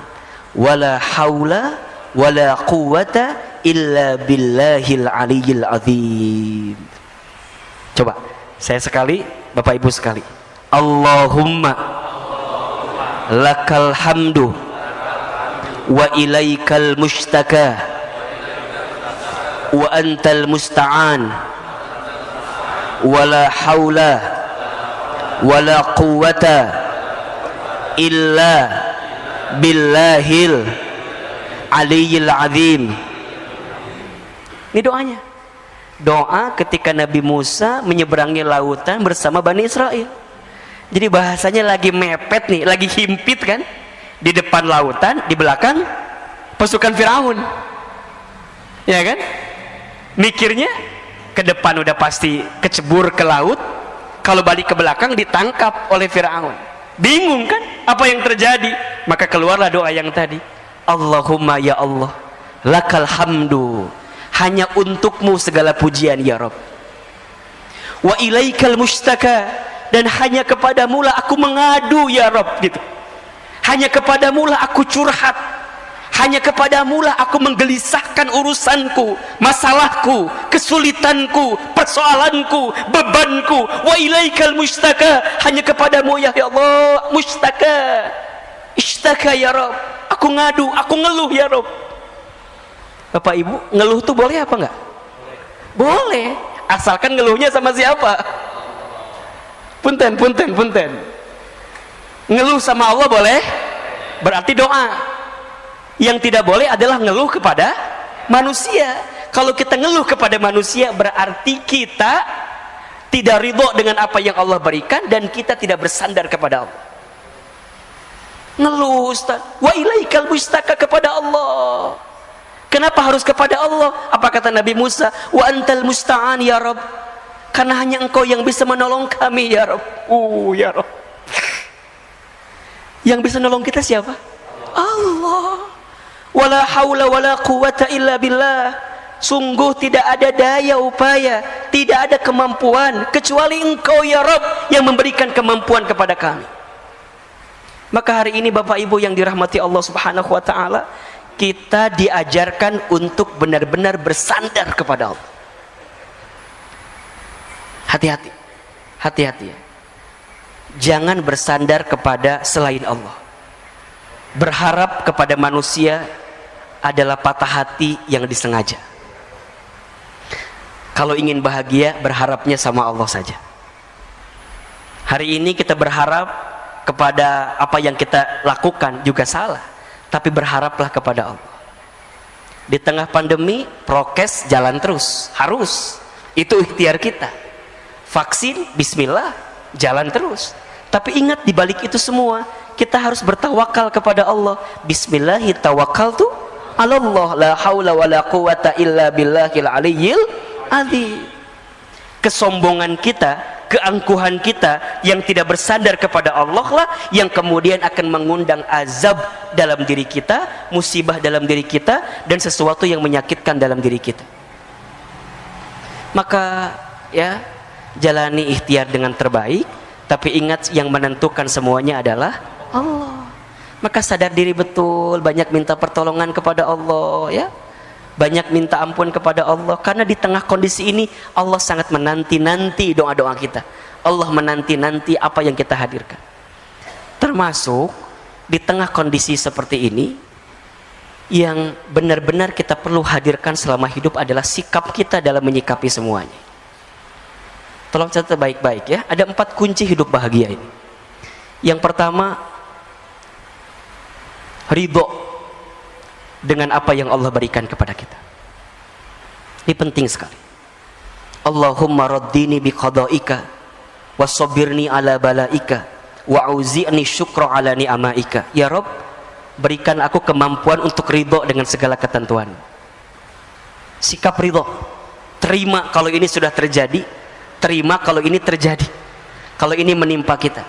wa la hawla wa la quwwata illa billahil aliyyil azim. Coba saya sekali, Bapak Ibu sekali. Allahumma lakal hamdu wa ilaikal mustaka wa antal musta'an wa la hawla wa la quwwata illa billahil aliyyil azim. Ini doanya. Doa ketika Nabi Musa menyeberangi lautan bersama Bani Israel. Jadi bahasanya lagi mepet nih, lagi himpit kan? Di depan lautan, di belakang pasukan Firaun. Ya kan? Mikirnya ke depan udah pasti kecebur ke laut, kalau balik ke belakang ditangkap oleh Firaun. Bingung kan apa yang terjadi? Maka keluarlah doa yang tadi. Allahumma ya Allah, lakal hamdu, hanya untukmu segala pujian ya Rabb. Wa ilaikal mustaka, dan hanya kepadamu lah aku mengadu ya Rabb gitu. Hanya kepadamu lah aku curhat. Hanya kepadamu lah aku menggelisahkan urusanku, masalahku, kesulitanku, persoalanku, bebanku. Wa ilaikal mustaka, hanya kepadamu ya Allah mustaka. Ishtaka ya Rabb, aku ngadu, aku ngeluh ya Rabb. Bapak Ibu, ngeluh tuh boleh apa enggak? Boleh, asalkan ngeluhnya sama siapa? Punten. Ngeluh sama Allah boleh, berarti doa. Yang tidak boleh adalah ngeluh kepada manusia. Kalau kita ngeluh kepada manusia, berarti kita tidak ridho dengan apa yang Allah berikan, dan kita tidak bersandar kepada Allah. Ngeluh Ustaz, wa ilaikal mustaka, kepada Allah. Kenapa harus kepada Allah? Apa kata Nabi Musa? Wa antal musta'an ya Rabb, karena hanya Engkau yang bisa menolong kami ya Rabb. Ya Rabb. Yang bisa menolong kita siapa? Allah. Wala haula wala quwata illa billah. Sungguh tidak ada daya upaya, tidak ada kemampuan kecuali Engkau ya Rabb yang memberikan kemampuan kepada kami. Maka hari ini Bapak Ibu yang dirahmati Allah Subhanahu wa taala, kita diajarkan untuk benar-benar bersandar kepada Allah. Hati-hati. Hati-hati ya. Jangan bersandar kepada selain Allah. Berharap kepada manusia adalah patah hati yang disengaja. Kalau ingin bahagia, berharapnya sama Allah saja. Hari ini kita berharap kepada apa yang kita lakukan juga salah, tapi berharaplah kepada Allah. Di tengah pandemi, prokes jalan terus, harus. Itu ikhtiar kita. Vaksin, bismillah, jalan terus. Tapi ingat, di balik itu semua, kita harus bertawakal kepada Allah. Bismillahirrahmanirrahim. Allah, la haula wa la quwata illa billahil aliyyil azim. Kesombongan kita, keangkuhan kita yang tidak bersandar kepada Allah lah yang kemudian akan mengundang azab dalam diri kita, musibah dalam diri kita, dan sesuatu yang menyakitkan dalam diri kita. Maka ya, jalani ikhtiar dengan terbaik, tapi ingat yang menentukan semuanya adalah Allah. Maka sadar diri betul, banyak minta pertolongan kepada Allah ya. Banyak minta ampun kepada Allah, karena di tengah kondisi ini Allah sangat menanti-nanti doa-doa kita. Allah menanti-nanti apa yang kita hadirkan. Termasuk di tengah kondisi seperti ini, yang benar-benar kita perlu hadirkan selama hidup adalah sikap kita dalam menyikapi semuanya. Tolong catat baik-baik ya. Ada 4 kunci hidup bahagia ini. Yang pertama, ridho dengan apa yang Allah berikan kepada kita. Ini penting sekali. Allahumma raddini biqada'ika wasobirni ala balaika wa'uzi'ni syukra ala ni'amaika. Ya Rabb, berikan aku kemampuan untuk ridho dengan segala ketentuan. Sikap ridho, terima kalau ini sudah terjadi, terima kalau ini terjadi, kalau ini menimpa kita.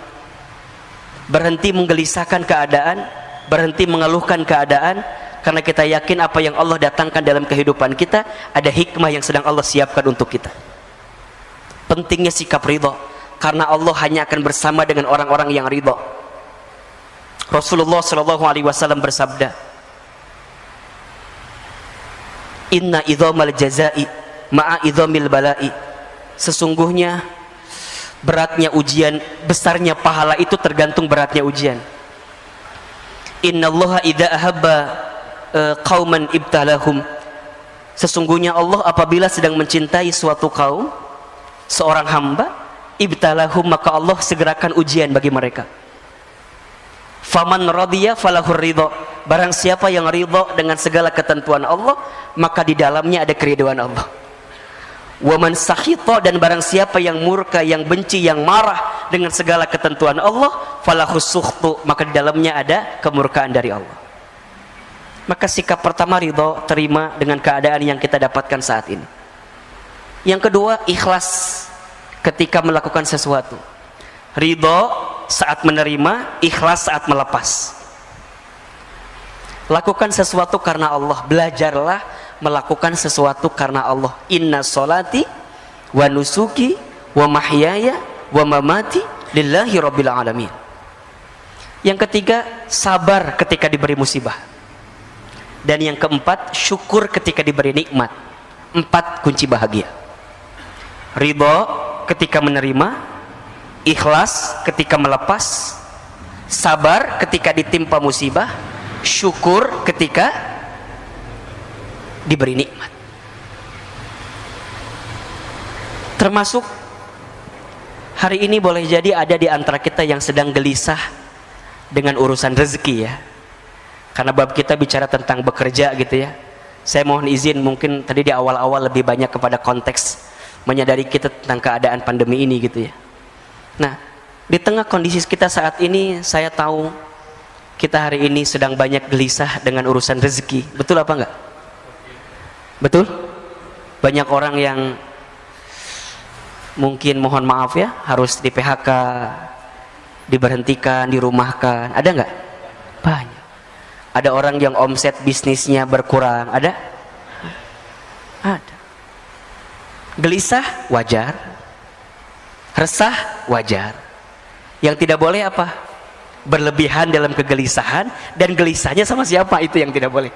Berhenti menggelisahkan keadaan, berhenti mengeluhkan keadaan, karena kita yakin apa yang Allah datangkan dalam kehidupan kita ada hikmah yang sedang Allah siapkan untuk kita. Pentingnya sikap ridho, karena Allah hanya akan bersama dengan orang-orang yang ridho. Rasulullah SAW bersabda, Inna idhamal jazai ma'a idhamil balai. Sesungguhnya beratnya ujian, besarnya pahala itu tergantung beratnya ujian. Innallaha idza ahabba qauman ibtalahum. Sesungguhnya Allah apabila sedang mencintai suatu kaum, seorang hamba, ibtalahum, maka Allah segerakan ujian bagi mereka. Faman radiya falahur ridho. Barang siapa yang ridho dengan segala ketentuan Allah, maka di dalamnya ada keridhaan Allah. Waman sakhita, dan barang siapa yang murka, yang benci, yang marah dengan segala ketentuan Allah, falahus sukhtu, maka di dalamnya ada kemurkaan dari Allah. Maka sikap pertama ridho, terima dengan keadaan yang kita dapatkan saat ini. Yang kedua, ikhlas ketika melakukan sesuatu. Ridho saat menerima, ikhlas saat melepas. Lakukan sesuatu karena Allah. Belajarlah melakukan sesuatu karena Allah. Inna sholati wa nusuki wa mahyaya wa mamati lillahi rabbil alamin. Yang ketiga, sabar ketika diberi musibah. Dan yang keempat, syukur ketika diberi nikmat. 4 kunci bahagia. Ridho ketika menerima, ikhlas ketika melepas, sabar ketika ditimpa musibah, syukur ketika diberi nikmat. Termasuk hari ini boleh jadi ada di antara kita yang sedang gelisah dengan urusan rezeki ya. Karena bab kita bicara tentang bekerja gitu ya. Saya mohon izin, mungkin tadi di awal-awal lebih banyak kepada konteks menyadari kita tentang keadaan pandemi ini gitu ya. Nah, di tengah kondisi kita saat ini, saya tahu kita hari ini sedang banyak gelisah dengan urusan rezeki. Betul apa enggak? Betul? Banyak orang yang mungkin mohon maaf ya, harus di PHK, diberhentikan, dirumahkan. Ada nggak? Banyak. Ada orang yang omset bisnisnya berkurang. Ada? Ada. Gelisah wajar, resah wajar. Yang tidak boleh apa? Berlebihan dalam kegelisahan, dan gelisahnya sama siapa, itu yang tidak boleh.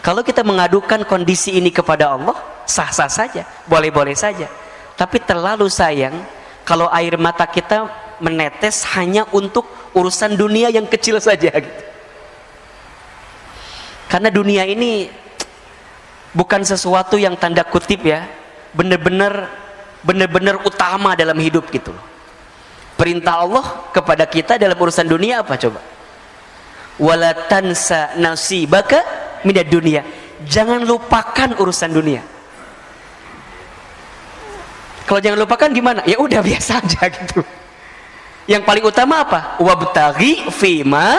Kalau kita mengadukan kondisi ini kepada Allah, sah-sah saja, boleh-boleh saja. Tapi terlalu sayang kalau air mata kita menetes hanya untuk urusan dunia yang kecil saja gitu. Karena dunia ini bukan sesuatu yang tanda kutip ya, benar-benar utama dalam hidup gitu loh. Perintah Allah kepada kita dalam urusan dunia apa coba? Wala tansa nasibaka minad dunia. Jangan lupakan urusan dunia. Kalau jangan lupakan gimana? Ya udah biasa aja gitu. Yang paling utama apa? Wabtaghi fima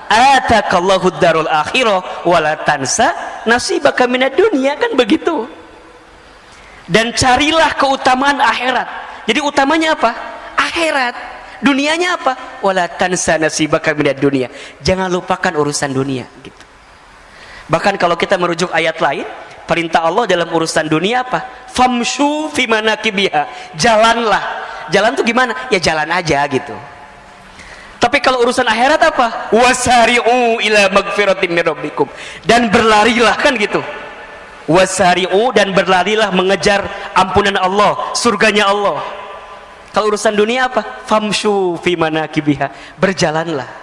atakallahu darul akhirah wala tansa nasibaka minad dunia, kan begitu. Dan carilah keutamaan akhirat. Jadi utamanya apa? Akhirat. Dunianya apa? Wala tansa nasibaka minad dunia. Jangan lupakan urusan dunia gitu. Bahkan kalau kita merujuk ayat lain, perintah Allah dalam urusan dunia apa? Famshu fi manakibiha. Jalanlah. Jalan tuh gimana? Ya jalan aja gitu. Tapi kalau urusan akhirat apa? Wasari'u ila magfiratin min rabbikum. Dan berlarilah, kan gitu. Wasari'u, dan berlarilah mengejar ampunan Allah, surganya Allah. Kalau urusan dunia apa? Famshu fi manakibiha. Berjalanlah.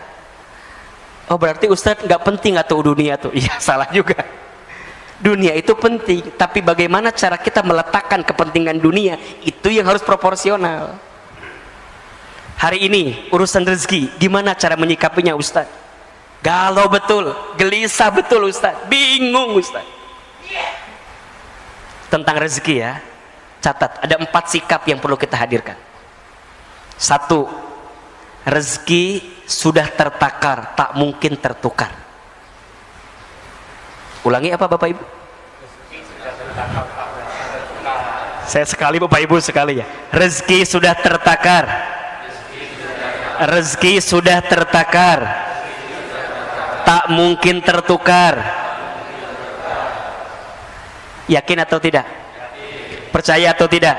Oh berarti Ustadz nggak penting atau dunia tuh? Iya, salah juga. Dunia itu penting, tapi bagaimana cara kita meletakkan kepentingan dunia, itu yang harus proporsional. Hari ini urusan rezeki, gimana cara menyikapinya Ustadz? Galau betul, gelisah betul Ustadz, bingung Ustadz. Tentang rezeki ya, catat, ada 4 sikap yang perlu kita hadirkan. 1, rezeki sudah tertakar, tak mungkin tertukar. Ulangi apa Bapak Ibu? Saya sekali Bapak Ibu sekali ya. Rezeki sudah tertakar. Rezeki sudah tertakar, tak mungkin tertukar. Yakin atau tidak? Percaya atau tidak?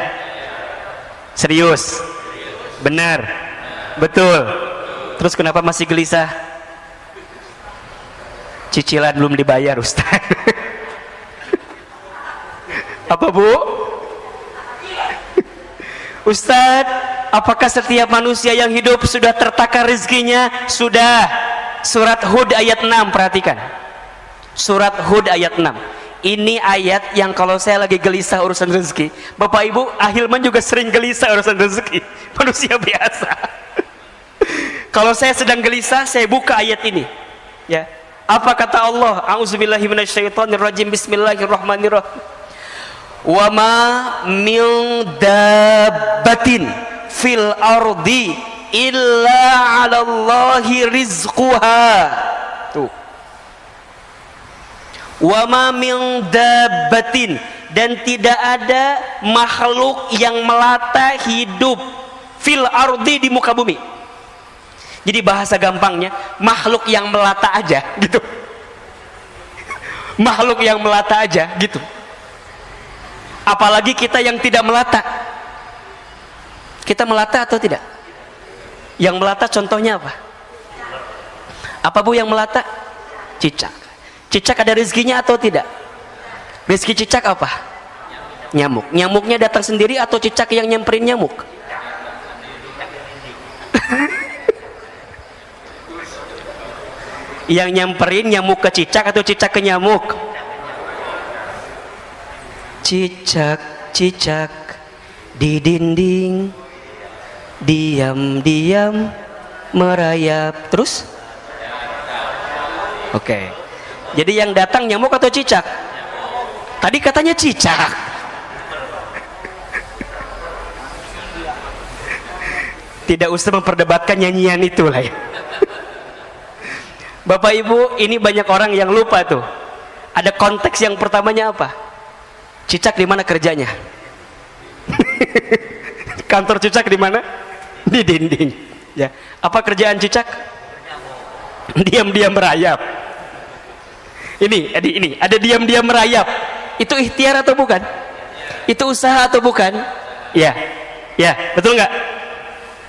Serius? Benar? Betul? Terus kenapa masih gelisah? Cicilan belum dibayar Ustaz. Apa Bu? Ustaz, apakah setiap manusia yang hidup sudah tertakar rezekinya? Sudah. Surat Hud ayat 6, perhatikan. Surat Hud ayat 6. Ini ayat yang kalau saya lagi gelisah urusan rezeki, Bapak Ibu, Ahilman juga sering gelisah urusan rezeki. Manusia biasa. Kalau saya sedang gelisah, saya buka ayat ini. Ya. Apa kata Allah? A'udzubillahi minasyaitonirrajim. Bismillahirrahmanirrahim. Wa ma min dabbatin fil ardi illa 'alallahi rizquha. Tuh. Wa ma min dabbatin, dan tidak ada makhluk yang melata hidup fil ardi, di muka bumi. Jadi bahasa gampangnya, makhluk yang melata aja gitu. Makhluk yang melata aja gitu. Apalagi kita yang tidak melata. Kita melata atau tidak? Yang melata contohnya apa? Apa Bu yang melata? Cicak. Cicak ada rezekinya atau tidak? Rezeki cicak apa? Nyamuk. Nyamuknya datang sendiri atau cicak yang nyamperin nyamuk? Yang nyamperin nyamuk ke cicak atau cicak ke nyamuk? Cicak-cicak di dinding diam-diam merayap. Terus? Oke. Jadi yang datang nyamuk atau cicak? Tadi katanya cicak. Tidak usah memperdebatkan nyanyian itu lah ya. Bapak Ibu, ini banyak orang yang lupa tuh. Ada konteks yang pertamanya apa? Cicak di mana kerjanya? Kantor cucak di mana? Di dinding. Ya. Apa kerjaan cucak? Diam-diam merayap. Ini ada diam-diam merayap. Itu ikhtiar atau bukan? Itu usaha atau bukan? Ya. Ya, betul nggak?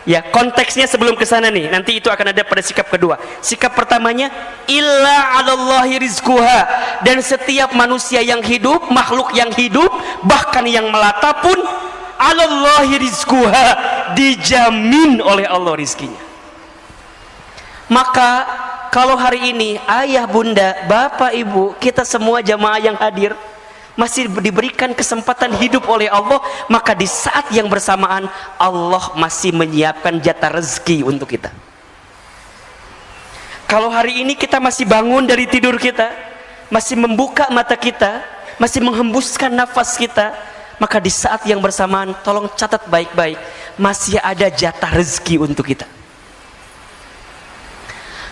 Ya, konteksnya sebelum ke sana nih. Nanti itu akan ada pada sikap kedua. Sikap pertamanya illa 'alallahi rizquha, dan setiap manusia yang hidup, makhluk yang hidup, bahkan yang melata pun 'alallahi rizquha, dijamin oleh Allah rizkinya. Maka kalau hari ini ayah, bunda, bapak, ibu, kita semua jamaah yang hadir masih diberikan kesempatan hidup oleh Allah, maka di saat yang bersamaan Allah masih menyiapkan jatah rezeki untuk kita. Kalau hari ini kita masih bangun dari tidur kita, masih membuka mata kita, masih menghembuskan nafas kita, maka di saat yang bersamaan tolong catat baik-baik, masih ada jatah rezeki untuk kita.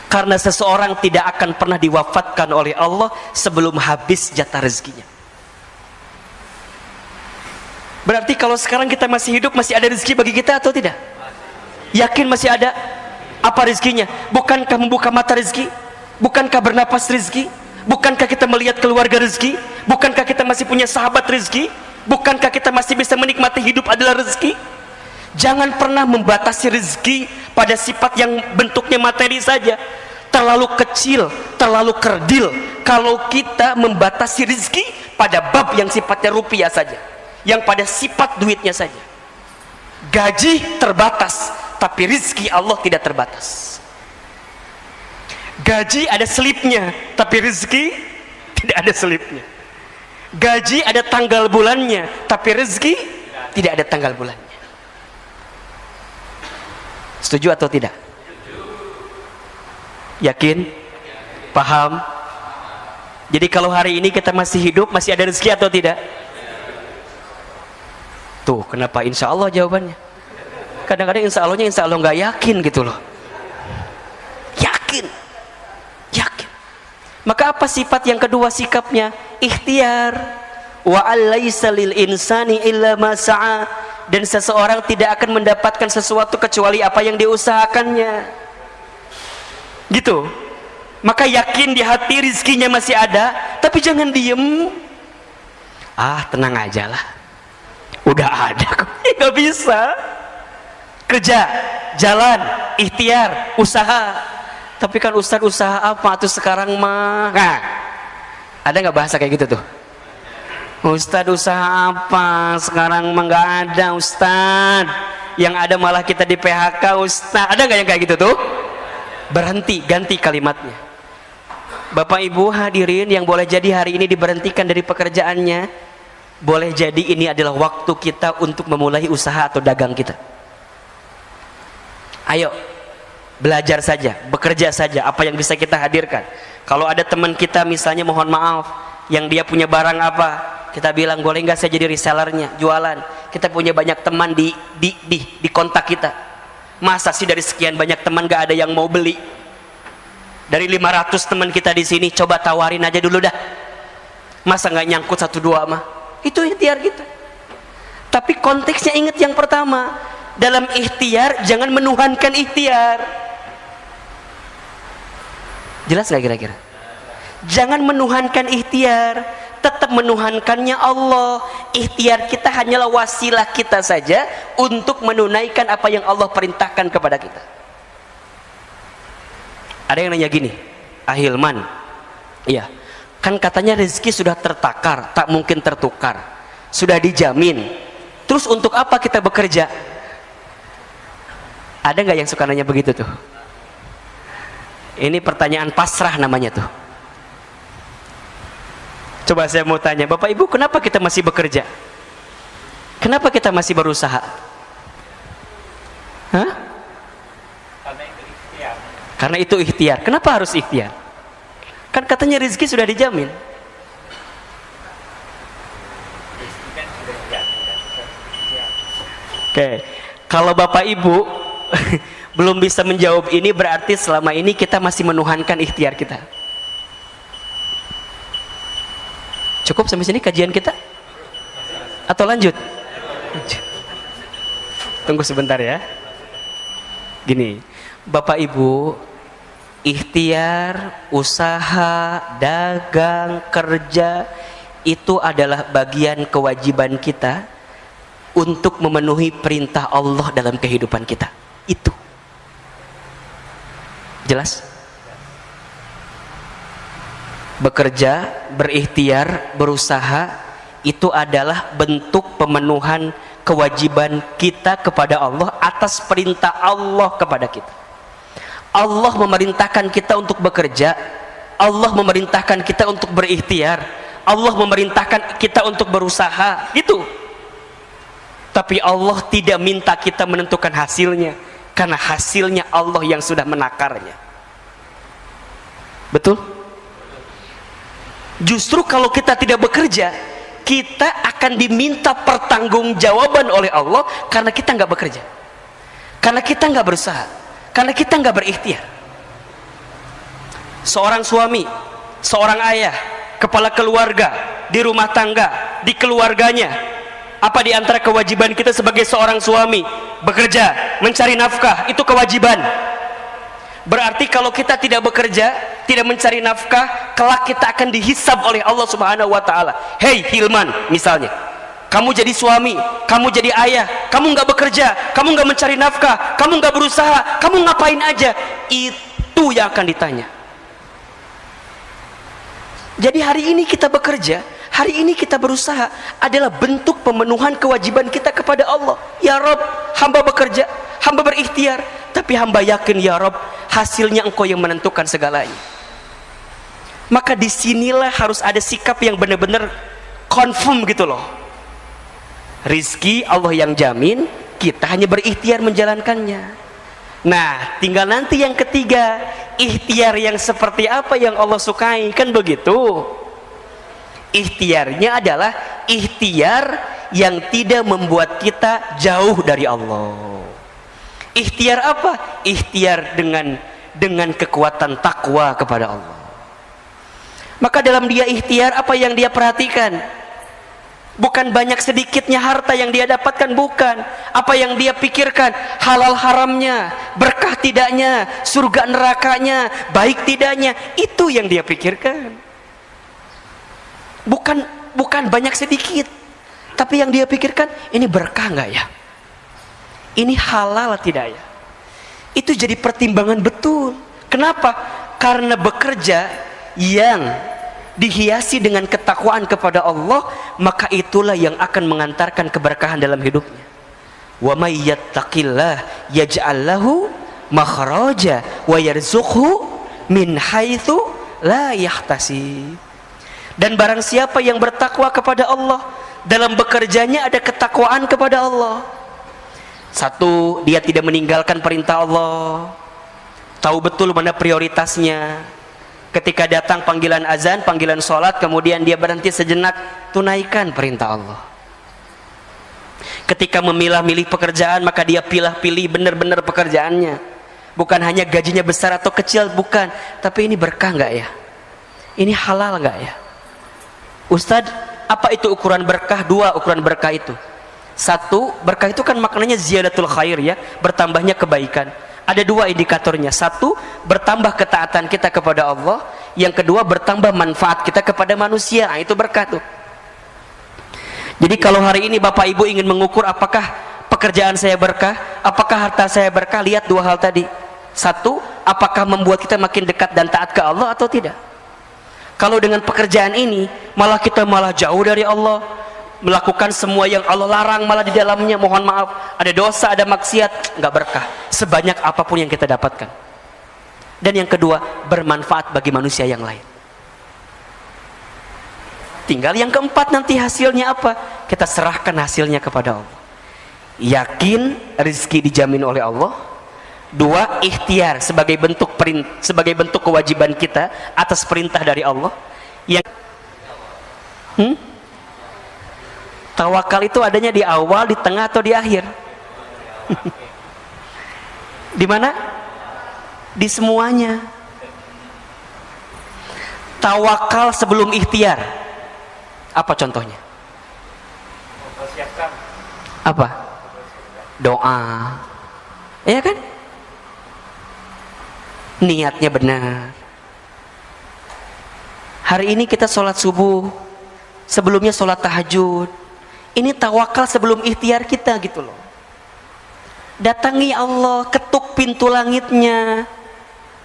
Karena seseorang tidak akan pernah diwafatkan oleh Allah sebelum habis jatah rezekinya. Berarti kalau sekarang kita masih hidup, masih ada rezeki bagi kita atau tidak? Yakin masih ada? Apa rezekinya? Bukankah membuka mata rezeki? Bukankah bernapas rezeki? Bukankah kita melihat keluarga rezeki? Bukankah kita masih punya sahabat rezeki? Bukankah kita masih bisa menikmati hidup adalah rezeki? Jangan pernah membatasi rezeki pada sifat yang bentuknya materi saja. Terlalu kecil, terlalu kerdil kalau kita membatasi rezeki pada bab yang sifatnya rupiah saja, yang pada sifat duitnya saja. Gaji terbatas, tapi rezeki Allah tidak terbatas. Gaji ada selipnya, tapi rezeki tidak ada selipnya. Gaji ada tanggal bulannya, tapi rezeki tidak ada tanggal bulannya. Setuju atau tidak? Yakin? Paham? Jadi kalau hari ini kita masih hidup, masih ada rezeki atau tidak? Tuh, kenapa insya Allah jawabannya? Kadang-kadang insya Allah nggak yakin gitu loh. Yakin. Maka apa sifat yang kedua sikapnya? Ikhtiar. Wa alaysa lil insani illa ma sa'a, dan seseorang tidak akan mendapatkan sesuatu kecuali apa yang diusahakannya. Gitu. Maka yakin di hati rizkinya masih ada, tapi jangan diem. Ah, tenang aja lah. Udah ada kok. Nggak bisa. Kerja, jalan, ikhtiar, usaha. Tapi kan Ustadz usaha apa tuh sekarang mah? Nah, ada nggak bahasa kayak gitu tuh? Ustadz usaha apa sekarang mah? Nggak ada Ustadz. Yang ada malah kita di PHK Ustadz. Ada nggak yang kayak gitu tuh? Berhenti, ganti kalimatnya. Bapak Ibu hadirin yang boleh jadi hari ini diberhentikan dari pekerjaannya, boleh jadi ini adalah waktu kita untuk memulai usaha atau dagang kita. Ayo belajar saja, bekerja saja apa yang bisa kita hadirkan. Kalau ada teman kita misalnya, mohon maaf, yang dia punya barang apa, kita bilang boleh nggak saya jadi resellernya, jualan. Kita punya banyak teman di kontak kita. Masa sih dari sekian banyak teman nggak ada yang mau beli? Dari 500 teman kita di sini, coba tawarin aja dulu dah. Masa nggak nyangkut 1-2 mah? Itu ikhtiar kita. Tapi konteksnya ingat yang pertama, dalam ikhtiar jangan menuhankan ikhtiar. Jelas nggak kira-kira? Jangan menuhankan ikhtiar, tetap menuhankannya Allah. Ikhtiar kita hanyalah wasilah kita saja untuk menunaikan apa yang Allah perintahkan kepada kita. Ada yang nanya gini, Ahilman, iya, kan katanya rezeki sudah tertakar, tak mungkin tertukar, sudah dijamin. Terus untuk apa kita bekerja? Ada nggak yang suka nanya begitu tuh? Ini pertanyaan pasrah namanya tuh. Coba saya mau tanya, Bapak Ibu, kenapa kita masih bekerja? Kenapa kita masih berusaha? Hah? Karena itu ikhtiar. Kenapa harus ikhtiar? Kan katanya rezeki sudah dijamin. Oke, kalau Bapak Ibu belum bisa menjawab ini, berarti selama ini kita masih menuhankan ikhtiar kita. Cukup sampai sini kajian kita? Atau lanjut? Tunggu sebentar ya. Gini, Bapak Ibu, ikhtiar, usaha, dagang, kerja itu adalah bagian kewajiban kita untuk memenuhi perintah Allah dalam kehidupan kita. Itu jelas? Bekerja, berikhtiar, berusaha itu adalah bentuk pemenuhan kewajiban kita kepada Allah atas perintah Allah kepada kita. Allah memerintahkan kita untuk bekerja, Allah memerintahkan kita untuk berikhtiar, Allah memerintahkan kita untuk berusaha, gitu. Tapi Allah tidak minta kita menentukan hasilnya, karena hasilnya Allah yang sudah menakarnya. Betul? Justru kalau kita tidak bekerja, kita akan diminta pertanggungjawaban oleh Allah karena kita nggak bekerja, karena kita nggak berusaha, karena kita nggak berikhtiar. Seorang suami, seorang ayah, kepala keluarga, di rumah tangga, di keluarganya, apa di antara kewajiban kita sebagai seorang suami? Bekerja, mencari nafkah, itu kewajiban. Berarti kalau kita tidak bekerja, tidak mencari nafkah, kelak kita akan dihisab oleh Allah Subhanahu wa taala. Hei Hilman, misalnya, kamu jadi suami, kamu jadi ayah, kamu nggak bekerja, kamu nggak mencari nafkah, kamu nggak berusaha, kamu ngapain aja? Itu yang akan ditanya. Jadi hari ini kita bekerja, hari ini kita berusaha adalah bentuk pemenuhan kewajiban kita kepada Allah. Ya Rob, hamba bekerja, hamba berikhtiar, tapi hamba yakin ya Rob, hasilnya Engkau yang menentukan segalanya. Maka disinilah harus ada sikap yang benar-benar confirm gitu loh. Rizki Allah yang jamin, kita hanya berikhtiar menjalankannya. Nah, tinggal nanti yang ketiga, ikhtiar yang seperti apa yang Allah sukai, kan begitu. Ikhtiarnya adalah ikhtiar yang tidak membuat kita jauh dari Allah. Ikhtiar apa? Ikhtiar dengan kekuatan takwa kepada Allah. Maka dalam dia ikhtiar, apa yang dia perhatikan? Bukan banyak sedikitnya harta yang dia dapatkan, bukan. Apa yang dia pikirkan? Halal haramnya, berkah tidaknya, surga nerakanya, baik tidaknya, itu yang dia pikirkan. Bukan banyak sedikit, tapi yang dia pikirkan, ini berkah nggak ya? Ini halal tidak ya? Itu jadi pertimbangan betul. Kenapa? Karena bekerja yang dihiasi dengan ketakwaan kepada Allah, maka itulah yang akan mengantarkan keberkahan dalam hidupnya. Wa may yattaqillah yaj'al lahu makhraja wa yarzuqhu min haitsu la yahtasib. Dan barang siapa yang bertakwa kepada Allah, dalam bekerjanya ada ketakwaan kepada Allah. Satu, dia tidak meninggalkan perintah Allah, tahu betul mana prioritasnya. Ketika datang panggilan azan, panggilan sholat, kemudian dia berhenti sejenak, tunaikan perintah Allah. Ketika memilah-milih pekerjaan, maka dia pilih-pilih benar-benar pekerjaannya. Bukan hanya gajinya besar atau kecil, bukan, tapi ini berkah nggak ya? Ini halal nggak ya? Ustadz, apa itu ukuran berkah? Dua ukuran berkah itu. Satu, berkah itu kan maknanya ziyadatul khair ya, bertambahnya kebaikan. Ada dua indikatornya. Satu, bertambah ketaatan kita kepada Allah. Yang kedua, bertambah manfaat kita kepada manusia. Nah, itu berkah tuh. Jadi kalau hari ini Bapak Ibu ingin mengukur apakah pekerjaan saya berkah, apakah harta saya berkah, lihat dua hal tadi. Satu, apakah membuat kita makin dekat dan taat ke Allah atau tidak. Kalau dengan pekerjaan ini malah kita malah jauh dari Allah, melakukan semua yang Allah larang, malah di dalamnya mohon maaf ada dosa, ada maksiat, nggak berkah sebanyak apapun yang kita dapatkan. Dan yang kedua, bermanfaat bagi manusia yang lain. Tinggal yang keempat, nanti hasilnya apa? Kita serahkan hasilnya kepada Allah. Yakin rezeki dijamin oleh Allah. Dua, ikhtiar sebagai bentuk kewajiban kita atas perintah dari Allah. Yang tawakal itu adanya di awal, di tengah, atau di akhir? Di mana? Di semuanya. Tawakal sebelum ikhtiar. Apa contohnya? Apa? doa, ya kan? Niatnya benar. Hari ini kita sholat subuh, sebelumnya sholat tahajud. Ini tawakal sebelum ikhtiar kita gitu loh. Datangi Allah, ketuk pintu langitnya,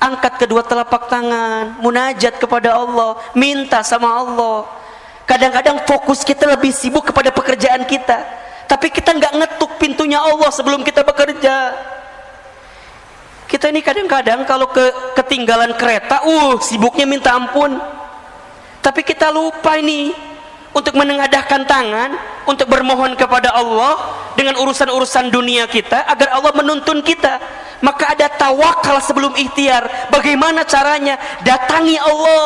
angkat kedua telapak tangan, munajat kepada Allah, minta sama Allah. Kadang-kadang fokus kita lebih sibuk kepada pekerjaan kita, tapi kita nggak ngetuk pintunya Allah sebelum kita bekerja. Kita ini kadang-kadang kalau ketinggalan kereta, sibuknya minta ampun. Tapi kita lupa ini untuk menengadahkan tangan, untuk bermohon kepada Allah dengan urusan-urusan dunia kita agar Allah menuntun kita. Maka ada tawakal sebelum ikhtiar. Bagaimana caranya? Datangi Allah,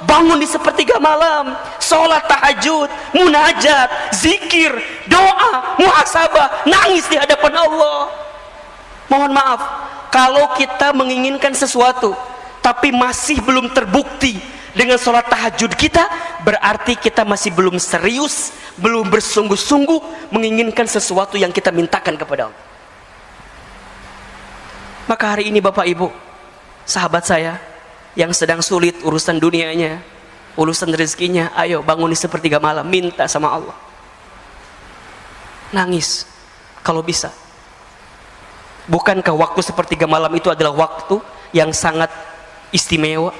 bangun di sepertiga malam, sholat tahajud, munajat, zikir, doa, muhasabah, nangis di hadapan Allah. Mohon maaf, kalau kita menginginkan sesuatu tapi masih belum terbukti dengan sholat tahajud kita, berarti kita masih belum serius, belum bersungguh-sungguh menginginkan sesuatu yang kita mintakan kepada Allah. Maka hari ini Bapak Ibu, sahabat saya yang sedang sulit urusan dunianya, urusan rezekinya, ayo bangun di sepertiga malam, minta sama Allah. Nangis kalau bisa. Bukankah waktu sepertiga malam itu adalah waktu yang sangat istimewa?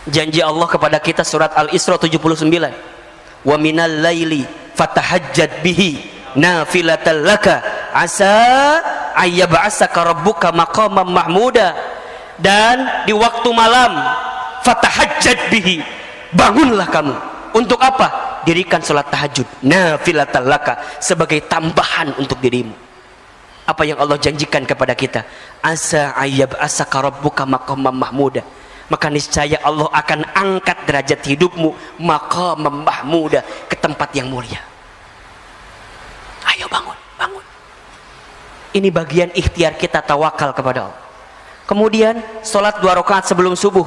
Janji Allah kepada kita surat Al-Isra 79. Wa minal laili fatahajjad bihi nafilatan laka asa ayyab'asaka rabbuka maqaman mahmuda. Dan di waktu malam fatahajjad bihi, bangunlah kamu. Untuk apa? Dirikan salat tahajud nafilatan laka, sebagai tambahan untuk dirimu. Apa yang Allah janjikan kepada kita? Asa ayyab'asaka rabbuka maqaman mahmuda. Maka niscaya Allah akan angkat derajat hidupmu maqaman mahmuda, ke tempat yang mulia. Ayo bangun, bangun. Ini bagian ikhtiar kita tawakal kepada Allah. Kemudian sholat 2 rakaat sebelum subuh.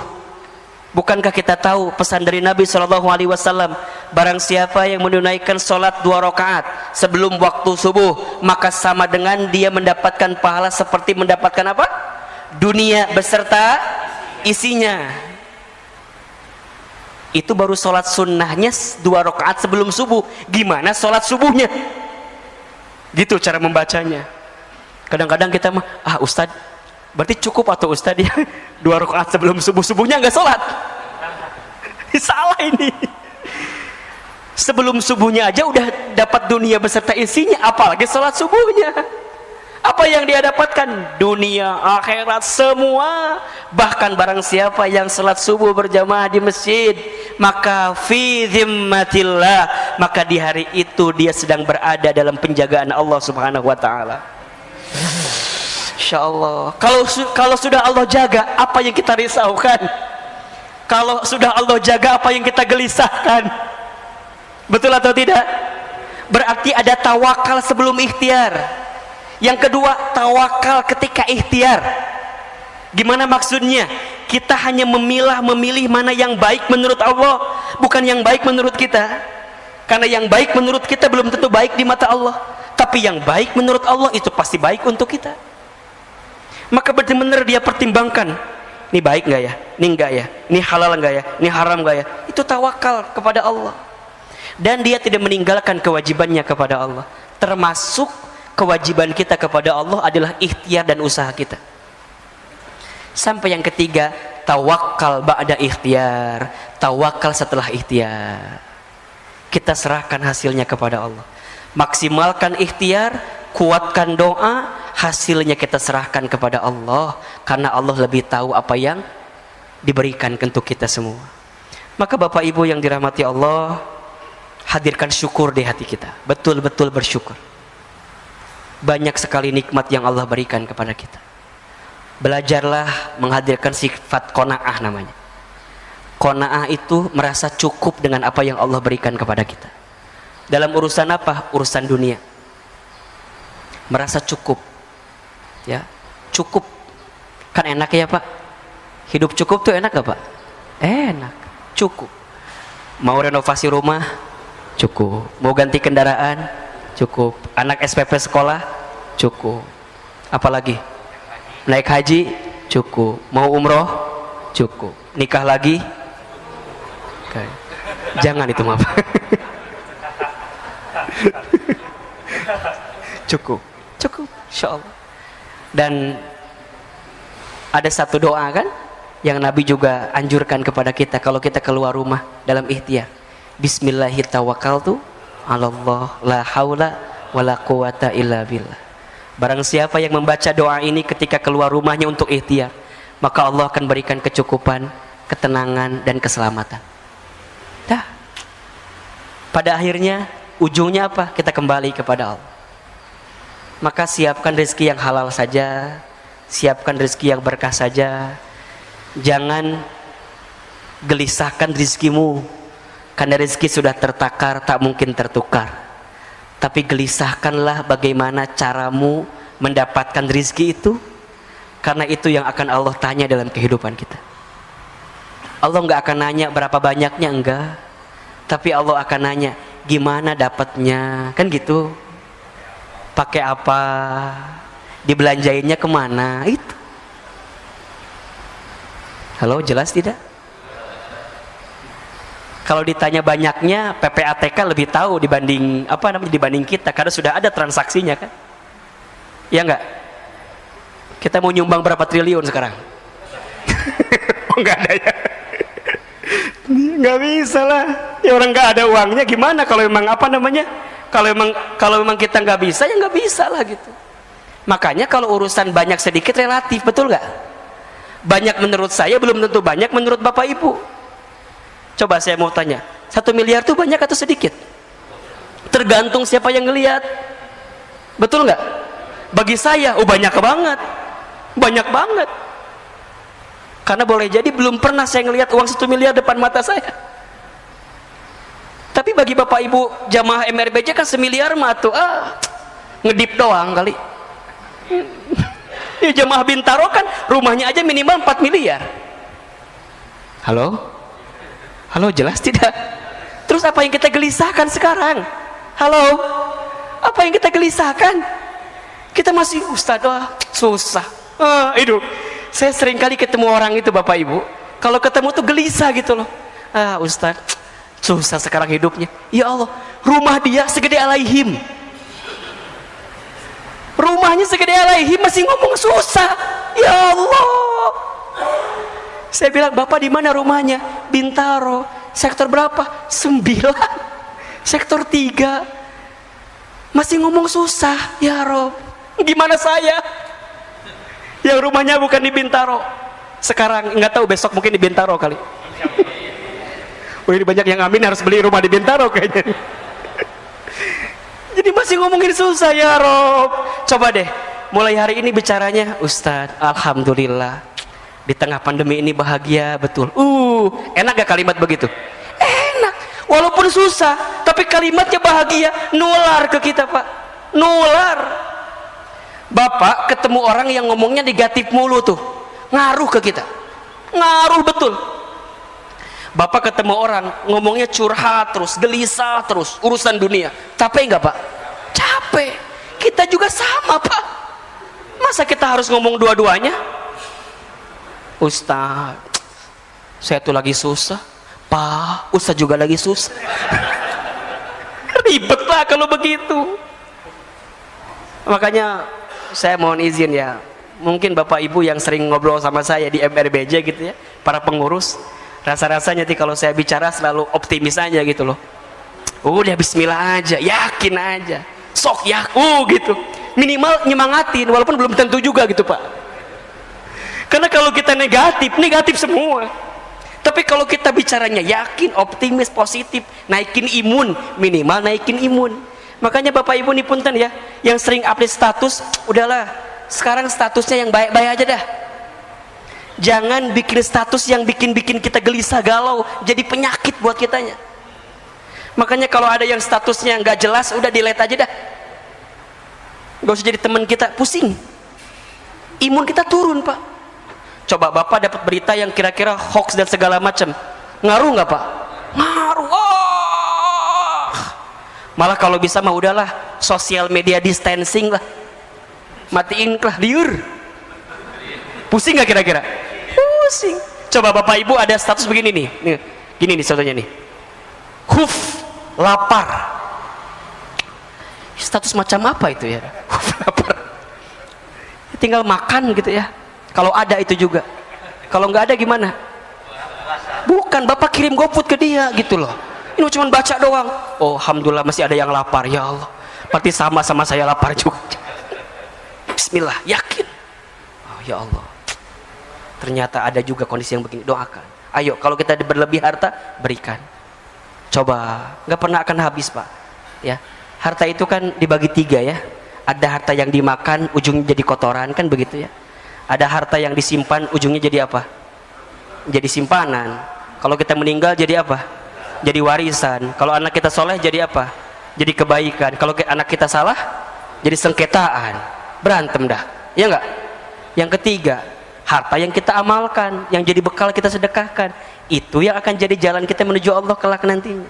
Bukankah kita tahu pesan dari Nabi SAW, barang siapa yang menunaikan sholat 2 rakaat sebelum waktu subuh, maka sama dengan dia mendapatkan pahala seperti mendapatkan apa? Dunia beserta isinya. Itu baru sholat sunnahnya 2 rakaat sebelum subuh. Gimana sholat subuhnya? Gitu cara membacanya. Kadang-kadang kita mah, Ustadz, berarti cukup atau Ustadz ya 2 rakaat sebelum subuh, subuhnya nggak sholat. Salah ini. Sebelum subuhnya aja udah dapat dunia beserta isinya, apalagi sholat subuhnya. Apa yang dia dapatkan? Dunia, akhirat, semua. Bahkan barang siapa yang salat subuh berjamaah di masjid, maka fi zimmatillah, maka di hari itu dia sedang berada dalam penjagaan Allah Subhanahu wa taala. Insyaallah. Kalau sudah Allah jaga, apa yang kita risaukan? Kalau sudah Allah jaga, apa yang kita gelisahkan? Betul atau tidak? Berarti ada tawakal sebelum ikhtiar. Yang kedua, tawakal ketika ikhtiar. Gimana maksudnya? Kita hanya memilih mana yang baik menurut Allah, bukan yang baik menurut kita. Karena yang baik menurut kita belum tentu baik di mata Allah, tapi yang baik menurut Allah itu pasti baik untuk kita. Maka benar-benar dia pertimbangkan, ini baik nggak ya, ini enggak ya, ini halal nggak ya, ini haram nggak ya. Itu tawakal kepada Allah. Dan dia tidak meninggalkan kewajibannya kepada Allah. Termasuk kewajiban kita kepada Allah adalah ikhtiar dan usaha kita. Sampai yang ketiga, tawakal ba'da ikhtiar. Tawakal setelah ikhtiar. Kita serahkan hasilnya kepada Allah. Maksimalkan ikhtiar, kuatkan doa, hasilnya kita serahkan kepada Allah, karena Allah lebih tahu apa yang diberikan untuk kita semua. Maka Bapak Ibu yang dirahmati Allah, hadirkan syukur di hati kita. Betul-betul bersyukur. Banyak sekali nikmat yang Allah berikan kepada kita. Belajarlah menghadirkan sifat qanaah namanya. Qanaah itu merasa cukup dengan apa yang Allah berikan kepada kita. Dalam urusan apa? Urusan dunia. Merasa cukup. Ya, cukup. Kan enak ya Pak? Hidup cukup tuh enak gak Pak? Enak, cukup. Mau renovasi rumah? Cukup. Mau ganti kendaraan? Cukup. Anak SPP sekolah? Cukup. Apalagi? Naik haji? Cukup. Mau umroh? Cukup. Nikah lagi? Okay. Jangan itu maaf. Cukup. Cukup. Insya Allah. Dan ada satu doa kan yang Nabi juga anjurkan kepada kita kalau kita keluar rumah dalam ikhtiar. Bismillahirrahmanirrahim. Allah la haula wala quwata illa billah. Barang siapa yang membaca doa ini ketika keluar rumahnya untuk ikhtiar, maka Allah akan berikan kecukupan, ketenangan dan keselamatan. Dah. Pada akhirnya ujungnya apa? Kita kembali kepada Allah. Maka siapkan rezeki yang halal saja, siapkan rezeki yang berkah saja. Jangan gelisahkan rezekimu, karena rezeki sudah tertakar, tak mungkin tertukar. Tapi gelisahkanlah bagaimana caramu mendapatkan rezeki itu, karena itu yang akan Allah tanya dalam kehidupan kita. Allah nggak akan nanya berapa banyaknya, enggak. Tapi Allah akan nanya gimana dapatnya, kan gitu. Pakai apa, dibelanjainnya kemana, itu. Halo, jelas tidak? Kalau ditanya banyaknya, PPATK lebih tahu dibanding dibanding kita, karena sudah ada transaksinya kan? Ya enggak? Kita mau nyumbang berapa triliun sekarang? Oh, enggak ada ya? Enggak bisa lah. Ya orang enggak ada uangnya gimana kalau memang kalau memang kita enggak bisa, ya enggak bisa lah gitu. Makanya kalau urusan banyak sedikit relatif, betul enggak? Banyak menurut saya belum tentu banyak menurut Bapak Ibu. Coba saya mau tanya, 1 miliar itu banyak atau sedikit? Tergantung siapa yang ngelihat. Betul nggak? Bagi saya, banyak banget. Banyak banget. Karena boleh jadi belum pernah saya ngelihat uang 1 miliar depan mata saya. Tapi bagi Bapak Ibu jamaah MRBJ kan 1 miliar mah tuh, ngedip doang kali. Ya, jamaah Bintaro kan rumahnya aja minimal 4 miliar. Halo? Halo, jelas tidak? Terus apa yang kita gelisahkan sekarang? Halo? Apa yang kita gelisahkan? Kita masih Ustadz, susah. Itu. Saya sering kali ketemu orang itu Bapak Ibu. Kalau ketemu tuh gelisah gitu loh. Ustadz, susah sekarang hidupnya. Ya Allah, rumah dia segede Alaihim. Rumahnya segede Alaihim masih ngomong susah. Ya Allah. Saya bilang, Bapak di mana rumahnya? Bintaro. Sektor berapa? 9. Sektor 3. Masih ngomong susah. Ya Rob, gimana saya? Yang rumahnya bukan di Bintaro. Sekarang nggak tahu, besok mungkin di Bintaro kali. Ini banyak yang amin harus beli rumah di Bintaro kayaknya. Jadi masih ngomongin susah ya Rob. Coba deh, mulai hari ini bicaranya, Ustadz, alhamdulillah. Di tengah pandemi ini bahagia betul. Enak gak kalimat begitu? Enak. Walaupun susah, tapi kalimatnya bahagia. Nular ke kita, Pak. Nular. Bapak ketemu orang yang ngomongnya negatif mulu tuh, ngaruh ke kita. Ngaruh betul. Bapak ketemu orang ngomongnya curhat terus, gelisah terus, urusan dunia. Capek nggak, Pak? Capek. Kita juga sama, Pak. Masa kita harus ngomong dua-duanya? Ustaz, saya tuh lagi susah. Pak, Ustaz juga lagi susah. Ribet lah kalau begitu. Makanya saya mohon izin ya, mungkin Bapak Ibu yang sering ngobrol sama saya di MRBJ gitu ya, para pengurus, rasa-rasanya nanti kalau saya bicara selalu optimis aja gitu loh. Udah bismillah aja, yakin aja, sok ya, gitu. Minimal nyemangatin, walaupun belum tentu juga gitu Pak. Karena kalau kita negatif semua. Tapi kalau kita bicaranya yakin, optimis, positif, naikin imun, minimal naikin imun. Makanya Bapak Ibu nih punten ya, yang sering update status, udahlah, sekarang statusnya yang baik-baik aja dah. Jangan bikin status yang bikin kita gelisah galau, jadi penyakit buat kitanya. Makanya kalau ada yang statusnya nggak jelas, udah delete aja dah. Gak usah jadi teman kita, pusing. Imun kita turun Pak. Coba Bapak dapat berita yang kira-kira hoax dan segala macam, ngaruh nggak Pak? Ngaruh. Malah kalau bisa mah udahlah sosial media distancing lah, matiin lah liur. Pusing nggak kira-kira? Pusing. Coba bapak ibu ada status begini nih, gini nih contohnya nih, lapar. Status macam apa itu ya? Lapar. Tinggal makan gitu ya. Kalau ada itu juga. Kalau nggak ada gimana? Bukan, bapak kirim GoFood ke dia gitu loh. Ini cuma baca doang. Oh, alhamdulillah masih ada yang lapar, ya Allah. Berarti sama-sama saya lapar juga. Bismillah, yakin. Oh, ya Allah. Ternyata ada juga kondisi yang begini, doakan. Ayo, kalau kita berlebih harta, berikan. Coba, nggak pernah akan habis pak. Ya, harta itu kan dibagi 3 ya. Ada harta yang dimakan, ujungnya jadi kotoran, kan begitu ya. Ada harta yang disimpan, ujungnya jadi apa? Jadi simpanan. Kalau kita meninggal jadi apa? Jadi warisan. Kalau anak kita soleh jadi apa? Jadi kebaikan. Kalau anak kita salah, jadi sengketaan. Berantem dah, ya enggak? Yang ketiga, harta yang kita amalkan, yang jadi bekal kita sedekahkan, itu yang akan jadi jalan kita menuju Allah kelak nantinya.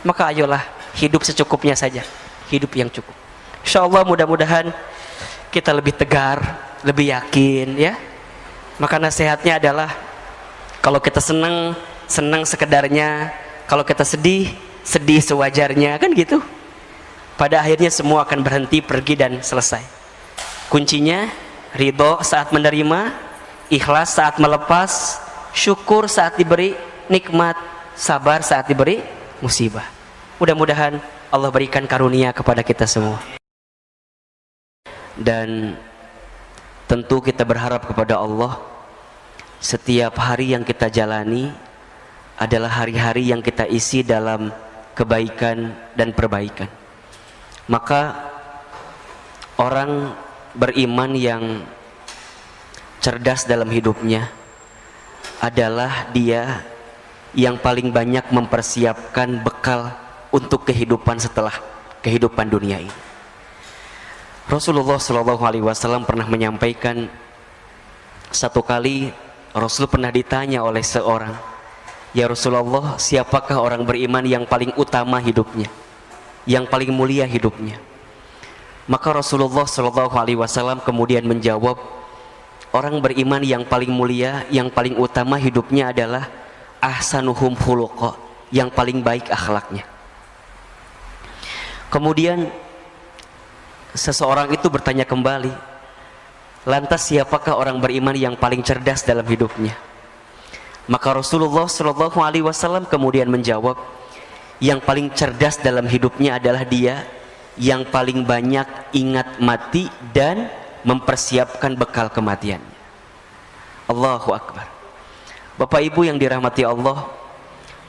Maka ayolah hidup secukupnya saja, hidup yang cukup. Insya Allah mudah-mudahan kita lebih tegar, lebih yakin ya. Maka nasihatnya adalah kalau kita senang, senang sekedarnya. Kalau kita sedih, sedih sewajarnya, kan gitu. Pada akhirnya semua akan berhenti, pergi dan selesai. Kuncinya ridho saat menerima, ikhlas saat melepas, syukur saat diberi nikmat, sabar saat diberi musibah. Mudah-mudahan Allah berikan karunia kepada kita semua. Dan tentu kita berharap kepada Allah, setiap hari yang kita jalani adalah hari-hari yang kita isi dalam kebaikan dan perbaikan. Maka orang beriman yang cerdas dalam hidupnya adalah dia yang paling banyak mempersiapkan bekal untuk kehidupan setelah kehidupan dunia ini. Rasulullah SAW pernah menyampaikan, satu kali Rasul pernah ditanya oleh seorang, ya Rasulullah, siapakah orang beriman yang paling utama hidupnya, yang paling mulia hidupnya? Maka Rasulullah SAW kemudian menjawab, orang beriman yang paling mulia, yang paling utama hidupnya adalah ahsanuhum khuluqa, yang paling baik akhlaknya. Kemudian seseorang itu bertanya kembali, lantas siapakah orang beriman yang paling cerdas dalam hidupnya? Maka Rasulullah SAW kemudian menjawab, yang paling cerdas dalam hidupnya adalah dia yang paling banyak ingat mati dan mempersiapkan bekal kematiannya. Allahu Akbar. Bapak Ibu yang dirahmati Allah,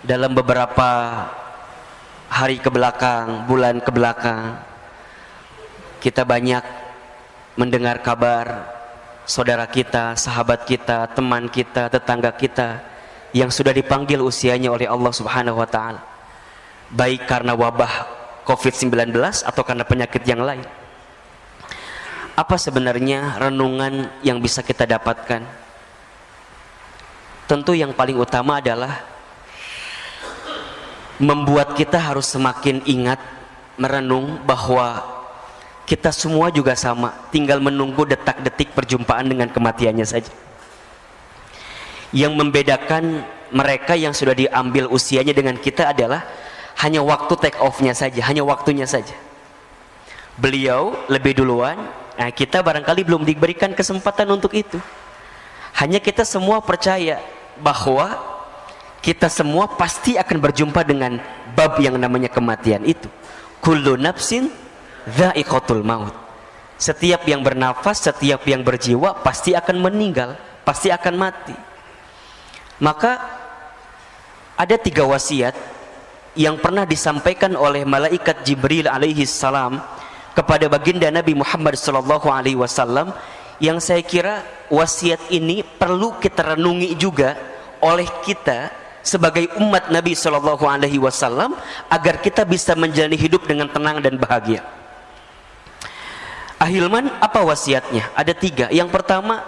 dalam beberapa hari kebelakang, bulan kebelakang, kita banyak mendengar kabar saudara kita, sahabat kita, teman kita, tetangga kita yang sudah dipanggil usianya oleh Allah Subhanahu wa taala, baik karena wabah COVID-19 atau karena penyakit yang lain. Apa sebenarnya renungan yang bisa kita dapatkan? Tentu yang paling utama adalah membuat kita harus semakin ingat, merenung bahwa kita semua juga sama, tinggal menunggu detak-detik perjumpaan dengan kematiannya saja. Yang membedakan mereka yang sudah diambil usianya dengan kita adalah hanya waktu take off-nya saja, hanya waktunya saja. Beliau lebih duluan, nah kita barangkali belum diberikan kesempatan untuk itu. Hanya kita semua percaya bahwa kita semua pasti akan berjumpa dengan bab yang namanya kematian itu. Kullu nafsin dha'iqatul maut. Setiap yang bernafas, setiap yang berjiwa pasti akan meninggal, pasti akan mati. Maka ada 3 wasiat yang pernah disampaikan oleh malaikat Jibril alaihi salam kepada baginda Nabi Muhammad sallallahu alaihi wasallam, yang saya kira wasiat ini perlu kita renungi juga oleh kita sebagai umat Nabi sallallahu alaihi wasallam agar kita bisa menjalani hidup dengan tenang dan bahagia. Ahilman, apa wasiatnya? Ada 3. Yang pertama,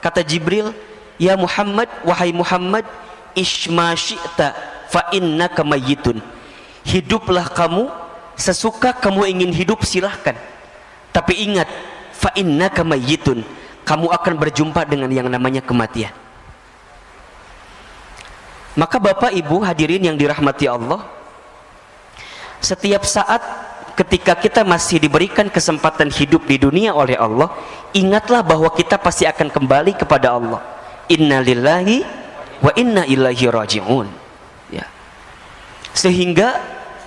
kata Jibril, ya Muhammad, wahai Muhammad, ishma syi'ta fa innaka mayyitun. Hiduplah kamu sesuka kamu ingin hidup silahkan, tapi ingat, fa innaka mayyitun, kamu akan berjumpa dengan yang namanya kematian. Maka Bapak Ibu hadirin yang dirahmati Allah, setiap saat ketika kita masih diberikan kesempatan hidup di dunia oleh Allah, ingatlah bahwa kita pasti akan kembali kepada Allah. Inna lillahi wa inna ilaihi raji'un. Ya. Sehingga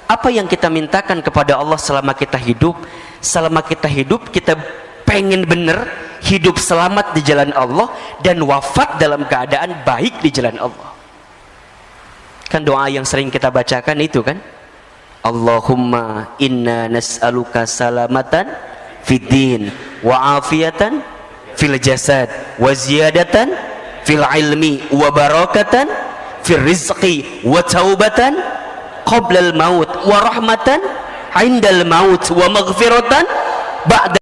apa yang kita mintakan kepada Allah selama kita hidup, kita pengen benar hidup selamat di jalan Allah dan wafat dalam keadaan baik di jalan Allah. Kan doa yang sering kita bacakan itu kan, Allahumma inna nas'aluka salamatan fid din wa afiyatan fil jasad wa ziyadatan fil ilmi wa barakatan fil rizqi wa taubatan qabla al maut wa rahmatan indal maut wa maghfiratan ba'da